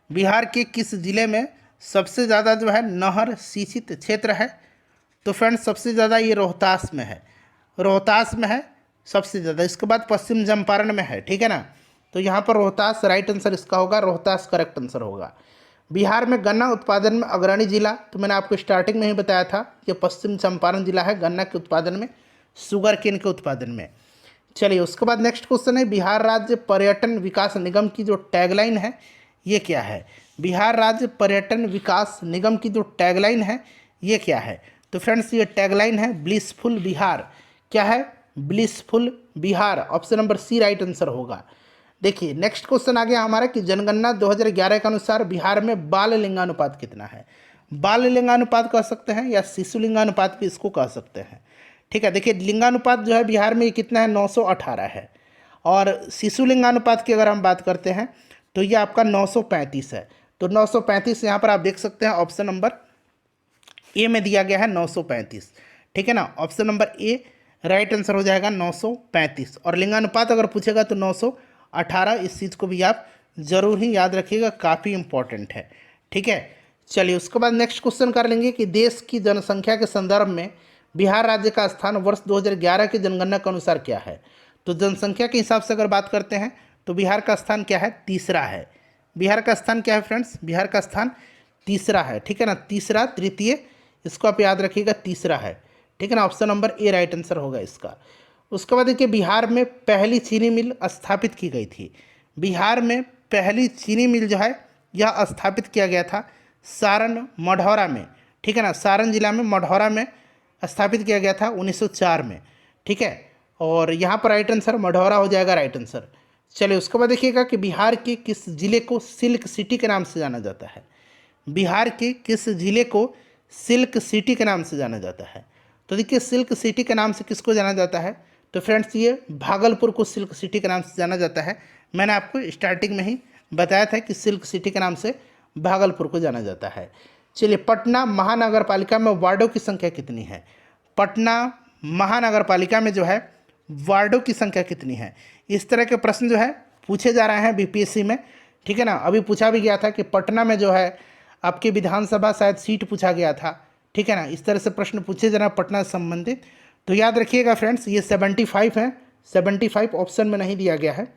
बिहार के किस जिले में सबसे ज़्यादा जो है नहर सिंचित क्षेत्र है? तो फ्रेंड्स सबसे ज़्यादा ये रोहतास में है, रोहतास में है सबसे ज़्यादा। इसके बाद पश्चिम चंपारण में है, ठीक है ना। तो यहाँ पर रोहतास राइट आंसर इसका होगा, रोहतास करेक्ट आंसर होगा। बिहार में गन्ना उत्पादन में अग्रणी जिला, तो मैंने आपको स्टार्टिंग में ही बताया था कि पश्चिम चंपारण जिला है गन्ना के उत्पादन में, शुगर केन के उत्पादन में। चलिए उसके बाद नेक्स्ट क्वेश्चन है, बिहार राज्य पर्यटन विकास निगम की जो टैगलाइन है ये क्या है? बिहार राज्य पर्यटन विकास निगम की जो टैगलाइन है ये क्या है? तो फ्रेंड्स ये टैगलाइन है ब्लिसफुल बिहार। क्या है? Blissful Bihar. Option number C right answer होगा। देखिए नेक्स्ट क्वेश्चन आ गया हमारा कि जनगणना 2011 के अनुसार बिहार में बाल लिंगानुपात कितना है? बाल लिंगानुपात कह सकते हैं या शिशु लिंगानुपात भी इसको कह सकते हैं। ठीक है, देखिए लिंगानुपात जो है बिहार में ये कितना है? 918 है। और शिशु लिंगानुपात की अगर हम बात करते हैं तो ये आपका 935 है। तो 935 यहाँ पर आप देख सकते हैं, ऑप्शन नंबर ए में दिया गया है 935। ठीक है ना, option number A right answer हो जाएगा 935। और लिंगानुपात अगर पूछेगा तो 918। इस चीज़ को भी आप जरूर ही याद रखिएगा, काफ़ी इंपॉर्टेंट है। ठीक है, चलिए उसके बाद नेक्स्ट क्वेश्चन कर लेंगे कि देश की जनसंख्या के संदर्भ में बिहार राज्य का स्थान वर्ष 2011 की जनगणना के अनुसार क्या है? तो जनसंख्या के हिसाब से अगर बात करते हैं तो बिहार का स्थान क्या है? तीसरा है। बिहार का स्थान क्या है फ्रेंड्स? बिहार का स्थान तीसरा है। ठीक है ना, तीसरा, तृतीय, इसको आप याद रखिएगा, तीसरा है। ठीक है ना, option number A right answer होगा इसका। उसके बाद देखिए बिहार में पहली चीनी मिल स्थापित की गई थी। बिहार में पहली चीनी मिल जो है यह स्थापित किया गया था सारण मढ़ौरा में। ठीक है ना, सारण जिला में मढ़ौरा में स्थापित किया गया था 1904 में। ठीक है, और यहाँ पर राइट आंसर मढ़ौरा हो जाएगा राइट आंसर। चलिए उसके बाद देखिएगा कि बिहार के किस जिले को सिल्क सिटी के नाम से जाना जाता है? बिहार के किस जिले को सिल्क सिटी के नाम से जाना जाता है? तो देखिए सिल्क सिटी के नाम से किसको जाना जाता है? तो फ्रेंड्स ये भागलपुर को सिल्क सिटी के नाम से जाना जाता है। मैंने आपको स्टार्टिंग में ही बताया था कि सिल्क सिटी के नाम से भागलपुर को जाना जाता है। चलिए पटना महानगर पालिका में वार्डों की संख्या कितनी है? पटना महानगर पालिका में जो है वार्डों की संख्या कितनी है? इस तरह के प्रश्न जो है पूछे जा रहे हैं बीपीएससी में। ठीक है ना, अभी पूछा भी गया था कि पटना में जो है आपकी विधानसभा शायद सीट पूछा गया था। ठीक है ना, इस तरह से प्रश्न पूछे जा रहे हैं पटना से संबंधित। तो याद रखिएगा फ्रेंड्स ये 75 है, 75 ऑप्शन में नहीं दिया गया है।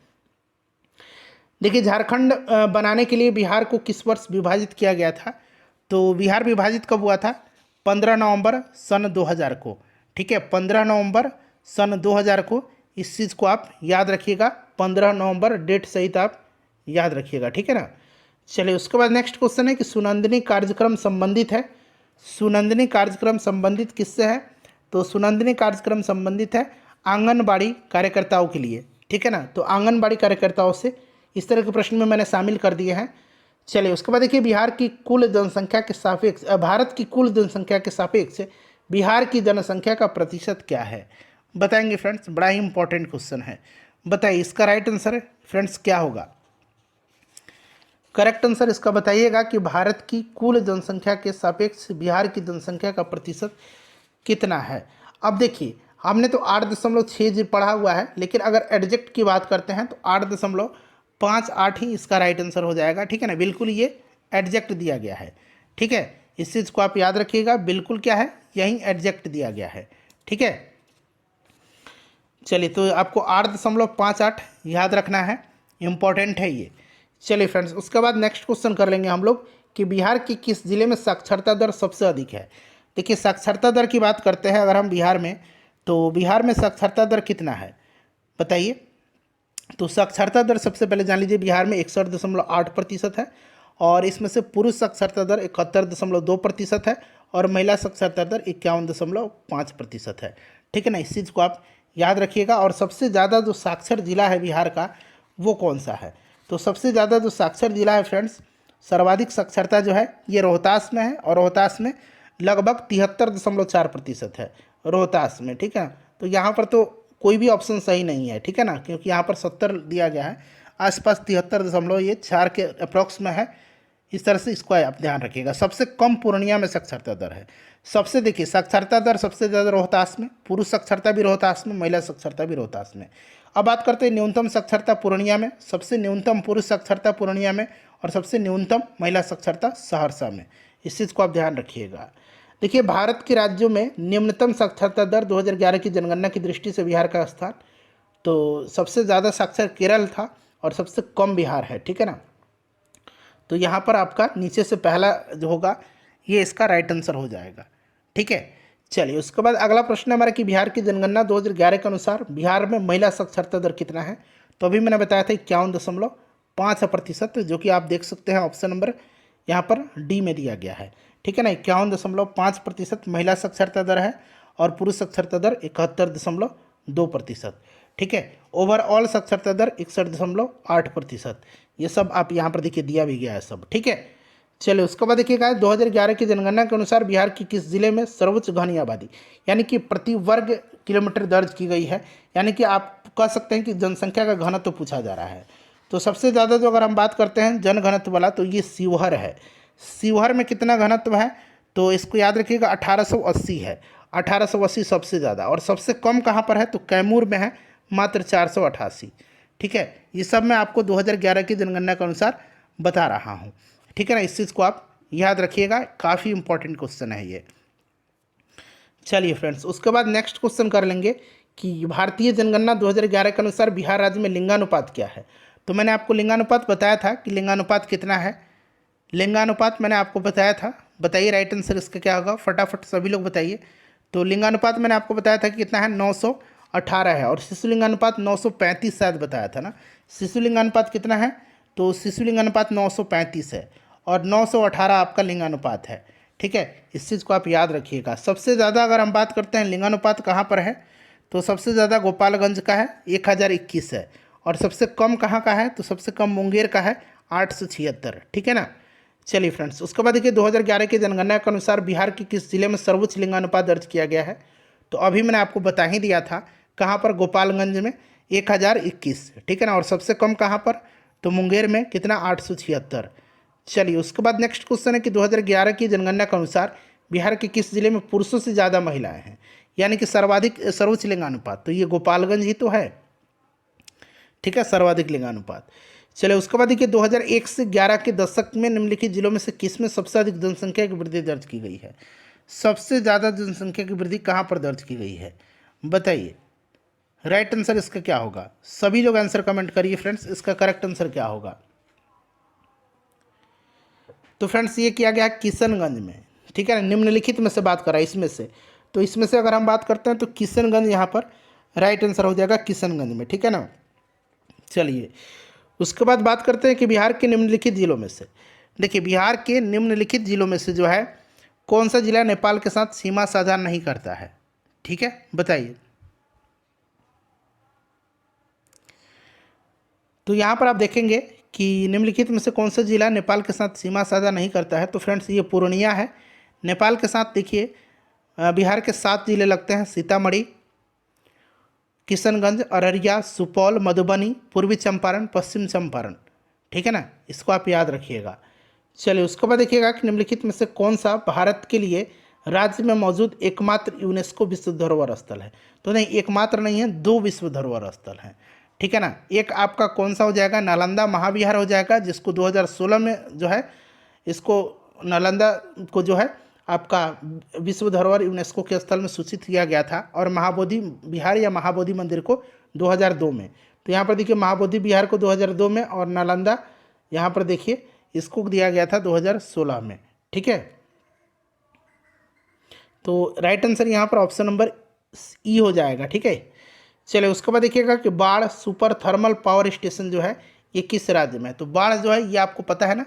देखिए झारखंड बनाने के लिए बिहार को किस वर्ष विभाजित किया गया था? तो बिहार विभाजित कब हुआ था? 15 नवंबर सन 2000 को। ठीक है, 15 नवंबर सन 2000 को। इस चीज़ को आप याद रखिएगा, 15 नवंबर डेट सहित आप याद रखिएगा। ठीक है ना, चलिए उसके बाद नेक्स्ट क्वेश्चन है कि सुनंदनी कार्यक्रम संबंधित है। सुनंदनी कार्यक्रम संबंधित किससे है? तो सुनंदनी कार्यक्रम संबंधित है आंगनबाड़ी कार्यकर्ताओं के लिए। ठीक है ना, तो आंगनबाड़ी कार्यकर्ताओं से इस तरह के प्रश्न में मैंने शामिल कर दिए हैं। चलिए उसके बाद देखिए बिहार की कुल जनसंख्या के सापेक्ष, भारत की कुल जनसंख्या के सापेक्ष बिहार की जनसंख्या का प्रतिशत क्या है? बताएंगे फ्रेंड्स, बड़ा ही इंपॉर्टेंट क्वेश्चन है। बताइए इसका राइट आंसर फ्रेंड्स क्या होगा? करेक्ट आंसर इसका बताइएगा कि भारत की कुल जनसंख्या के सापेक्ष बिहार की जनसंख्या का प्रतिशत कितना है। अब देखिए हमने तो 8.6 पढ़ा हुआ है, लेकिन अगर एडजेक्ट की बात करते हैं तो 8.58 ही इसका राइट आंसर हो जाएगा। ठीक है ना, बिल्कुल ये एडजेक्ट दिया गया है। ठीक है, इस चीज़ को आप याद रखिएगा, बिल्कुल क्या है यही एडजेक्ट दिया गया है। ठीक है, चलिए तो आपको 8.58 याद रखना है, इम्पॉर्टेंट है ये। चलिए फ्रेंड्स उसके बाद नेक्स्ट क्वेश्चन कर लेंगे हम लोग कि बिहार के किस जिले में साक्षरता दर सबसे अधिक है। देखिए साक्षरता दर की बात करते हैं अगर हम बिहार में, तो बिहार में साक्षरता दर कितना है बताइए। तो साक्षरता दर सबसे पहले जान लीजिए बिहार में 61.8% है, और इसमें से पुरुष साक्षरता दर 71.2% है और महिला साक्षरता दर 51.5% है। ठीक है ना, इस चीज़ को आप याद रखिएगा। और सबसे ज़्यादा जो साक्षर जिला है बिहार का वो कौन सा है? तो सबसे ज़्यादा जो साक्षर जिला है फ्रेंड्स, सर्वाधिक साक्षरता जो है ये रोहतास में है, और रोहतास में लगभग 73.4% है रोहतास में, ठीक है। तो यहाँ पर तो कोई भी ऑप्शन सही नहीं है, ठीक है ना, क्योंकि यहाँ पर 70 दिया गया है, आसपास 73.4 के अप्रॉक्स में है। इस तरह से इसको आप ध्यान रखिएगा। सबसे कम पूर्णिया में साक्षरता दर है। सबसे देखिए साक्षरता दर सबसे ज़्यादा रोहतास में, पुरुष साक्षरता भी रोहतास में, महिला साक्षरता भी रोहतास में। अब बात करते हैं न्यूनतम साक्षरता पूर्णिया में। सबसे न्यूनतम पुरुष साक्षरता पूर्णिया में और सबसे न्यूनतम महिला साक्षरता सहरसा में। इस चीज़ को आप ध्यान रखिएगा। देखिए भारत के राज्यों में निम्नतम साक्षरता दर 2011 की जनगणना की दृष्टि से बिहार का स्थान, तो सबसे ज़्यादा साक्षर केरल था और सबसे कम बिहार है, ठीक है ना। तो यहाँ पर आपका नीचे से पहला जो होगा ये इसका राइट आंसर हो जाएगा, ठीक है। चलिए उसके बाद अगला प्रश्न हमारा कि बिहार की जनगणना 2011 के अनुसार बिहार में महिला साक्षरता दर कितना है। तो अभी मैंने बताया था 51.5%, जो कि आप देख सकते हैं ऑप्शन नंबर यहाँ पर डी में दिया गया है, ठीक है ना। 51.5% महिला साक्षरता दर है और पुरुष साक्षरता दर 71.2%, ठीक है। ओवरऑल साक्षरता दर 61.8%। ये सब आप यहाँ पर देखिए दिया भी गया है सब, ठीक है। चलिए उसके बाद देखिएगा 2011 की जनगणना के अनुसार बिहार की किस जिले में सर्वोच्च घनी आबादी यानी कि प्रति वर्ग किलोमीटर दर्ज की गई है, यानी कि आप कह सकते हैं कि जनसंख्या का घनत्व तो पूछा जा रहा है। तो सबसे ज़्यादा जो अगर हम बात करते हैं जन घनत्व वाला तो ये शिवहर है। शिवहर में कितना घनत्व है तो इसको याद रखिएगा 1880 है। 1880 सबसे ज़्यादा, और सबसे कम कहाँ पर है तो कैमूर में है, मात्र 488, ठीक है। ये सब मैं आपको 2011 की जनगणना के अनुसार बता रहा हूँ, ठीक है ना। इस चीज़ को आप याद रखिएगा, काफ़ी इंपॉर्टेंट क्वेश्चन है ये। चलिए फ्रेंड्स उसके बाद नेक्स्ट क्वेश्चन कर लेंगे कि भारतीय जनगणना 2011 के अनुसार बिहार राज्य में लिंगानुपात क्या है। तो मैंने आपको लिंगानुपात बताया था कि लिंगानुपात कितना है। लिंगानुपात मैंने आपको बताया था, बताइए राइट आंसर इसका क्या होगा, फटाफट सभी लोग बताइए। तो लिंगानुपात मैंने आपको बताया था कि कितना है 918 है, और शिशु लिंगानुपात 935 शायद बताया था ना। शिशु लिंगानुपात कितना है तो शिशु लिंगानुपात 935 है और 918 आपका लिंगानुपात है, ठीक है। इस चीज़ को आप याद रखिएगा। सबसे ज़्यादा अगर हम बात करते हैं लिंगानुपात कहाँ पर है तो सबसे ज़्यादा गोपालगंज का है 1021 है, और सबसे कम कहाँ का है तो सबसे कम मुंगेर का है 876, ठीक है ना। चलिए फ्रेंड्स उसके बाद देखिए 2011 की जनगणना के अनुसार बिहार के किस जिले में सर्वोच्च लिंगानुपात दर्ज किया गया है। तो अभी मैंने आपको बता ही दिया था कहाँ पर, गोपालगंज में 1021, ठीक है ना। और सबसे कम कहाँ पर तो मुंगेर में कितना 876। चलिए उसके बाद नेक्स्ट क्वेश्चन है कि 2011 की जनगणना के अनुसार बिहार के किस जिले में पुरुषों से ज़्यादा महिलाएं हैं, यानी कि सर्वाधिक सर्वोच्च लिंगानुपात। तो ये गोपालगंज ही तो है, ठीक है, सर्वाधिक लिंगानुपात। चलिए उसके बाद देखिए 2001 से 11 के दशक में निम्नलिखित जिलों में से किस में सबसे अधिक जनसंख्या की वृद्धि दर्ज की गई है। सबसे ज़्यादा जनसंख्या की वृद्धि कहाँ पर दर्ज की गई है बताइए, राइट आंसर इसका क्या होगा। सभी लोग आंसर कमेंट करिए फ्रेंड्स, इसका करेक्ट आंसर क्या होगा। तो फ्रेंड्स ये किया गया किशनगंज में, ठीक है ना। निम्नलिखित में से बात करा इसमें से, तो इसमें से अगर हम बात करते हैं तो किशनगंज यहाँ पर राइट आंसर हो जाएगा, किशनगंज में, ठीक है ना। चलिए उसके बाद बात करते हैं कि बिहार के निम्नलिखित जिलों में से, देखिए बिहार के निम्नलिखित जिलों में से जो है कौन सा जिला नेपाल के साथ सीमा साझा नहीं करता है, ठीक है, बताइए। तो यहाँ पर आप देखेंगे कि निम्नलिखित में से कौन सा जिला नेपाल के साथ सीमा साझा नहीं करता है। तो फ्रेंड्स ये पूर्णिया है। नेपाल के साथ देखिए बिहार के 7 जिले लगते हैं, सीतामढ़ी, किशनगंज, अररिया, सुपौल, मधुबनी, पूर्वी चंपारण, पश्चिम चंपारण, ठीक है ना। इसको आप याद रखिएगा। चलिए उसके बाद देखिएगा कि निम्नलिखित में से कौन सा भारत के लिए राज्य में मौजूद एकमात्र यूनेस्को विश्व धरोहर स्थल है। तो नहीं, एकमात्र नहीं है, 2 विश्व धरोहर स्थल हैं, ठीक है ना। एक आपका कौन सा हो जाएगा, नालंदा महाविहार हो जाएगा, जिसको 2016 में जो है इसको नालंदा को जो है आपका विश्व धरोहर यूनेस्को के स्थल में सूचित किया गया था, और महाबोधि विहार या महाबोधि मंदिर को 2002 में। तो यहाँ पर देखिए महाबोधि विहार को 2002 में, और नालंदा यहाँ पर देखिए इसको दिया गया था 2016 में, ठीक है। तो राइट आंसर यहाँ पर ऑप्शन नंबर ई हो जाएगा, ठीक है। चलिए उसके बाद देखिएगा कि बाढ़ सुपर थर्मल पावर स्टेशन जो है ये किस राज्य में है। तो बाढ़ जो है ये आपको पता है ना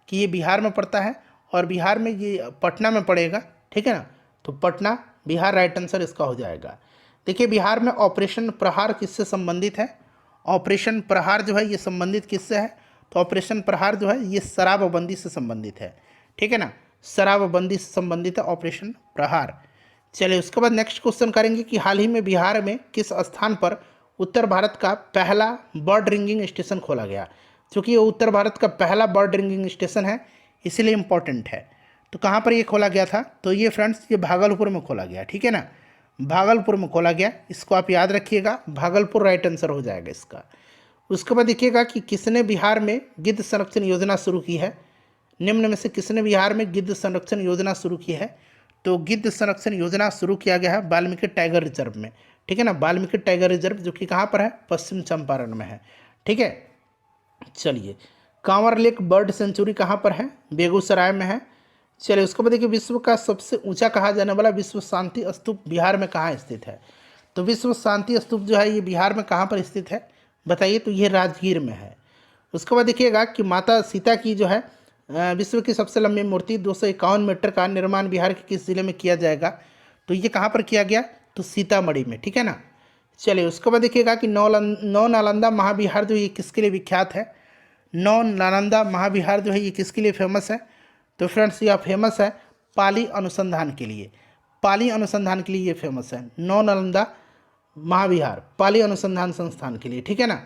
कि ये बिहार में पड़ता है, और बिहार में ये पटना में पड़ेगा, ठीक है ना। तो पटना बिहार राइट आंसर इसका हो जाएगा। देखिए बिहार में ऑपरेशन प्रहार किससे संबंधित है। ऑपरेशन प्रहार जो है ये संबंधित किससे है, तो ऑपरेशन प्रहार जो है ये शराबबंदी से संबंधित है, ठीक है ना। शराबबंदी से संबंधित है ऑपरेशन प्रहार। चलिए उसके बाद नेक्स्ट क्वेश्चन करेंगे कि हाल ही में बिहार में किस स्थान पर उत्तर भारत का पहला बर्ड रिंगिंग स्टेशन खोला गया। क्योंकि ये उत्तर भारत का पहला बर्ड रिंगिंग स्टेशन है इसलिए इम्पोर्टेंट है। तो कहाँ पर ये खोला गया था, तो ये फ्रेंड्स ये भागलपुर में खोला गया, ठीक है ना, भागलपुर में खोला गया, इसको आप याद रखिएगा, भागलपुर राइट आंसर हो जाएगा इसका। उसके बाद देखिएगा कि किसने बिहार में गिद्ध संरक्षण योजना शुरू की है। निम्न में से किसने बिहार में गिद्ध संरक्षण योजना शुरू की है, तो गिद्ध संरक्षण योजना शुरू किया गया है वाल्मीकि टाइगर रिजर्व में, ठीक है ना, वाल्मीकि टाइगर रिजर्व जो कि कहाँ पर है, पश्चिम चंपारण में है, ठीक है। चलिए कांवर लेक बर्ड सेंचुरी कहाँ पर है, बेगूसराय में है। चलिए उसके बाद देखिए विश्व का सबसे ऊंचा कहा जाने वाला विश्व शांति स्तूप बिहार में कहाँ स्थित है। तो विश्व शांति स्तूप जो है ये बिहार में कहाँ पर स्थित है बताइए, तो ये राजगीर में है। उसके बाद देखिएगा कि माता सीता की जो है विश्व की सबसे लंबी मूर्ति 251 मीटर का निर्माण बिहार के किस जिले में किया जाएगा, तो ये कहाँ पर किया गया, तो सीतामढ़ी में, ठीक है ना। चलिए उसके बाद देखिएगा कि नौ नालंदा महाविहार जो ये किसके लिए विख्यात है, नौ नालंदा महाविहार जो है ये किसके लिए फेमस है, तो फ्रेंड्स यह फेमस है पाली अनुसंधान के लिए, पाली अनुसंधान के लिए ये फेमस है, नौ नालंदा महाविहार पाली अनुसंधान संस्थान के लिए, ठीक है ना।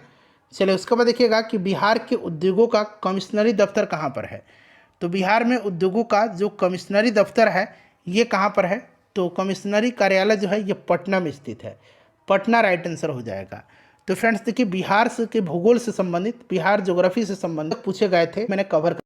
चलिए उसके बाद देखिएगा कि बिहार के उद्योगों का कमिश्नरी दफ्तर कहाँ पर है, तो बिहार में उद्योगों का जो कमिश्नरी दफ्तर है ये कहाँ पर है, तो कमिश्नरी कार्यालय जो है ये पटना में स्थित है, पटना राइट आंसर हो जाएगा। तो फ्रेंड्स देखिए बिहार से के भूगोल से संबंधित, बिहार ज्योग्राफी से संबंधित पूछे गए थे, मैंने कवर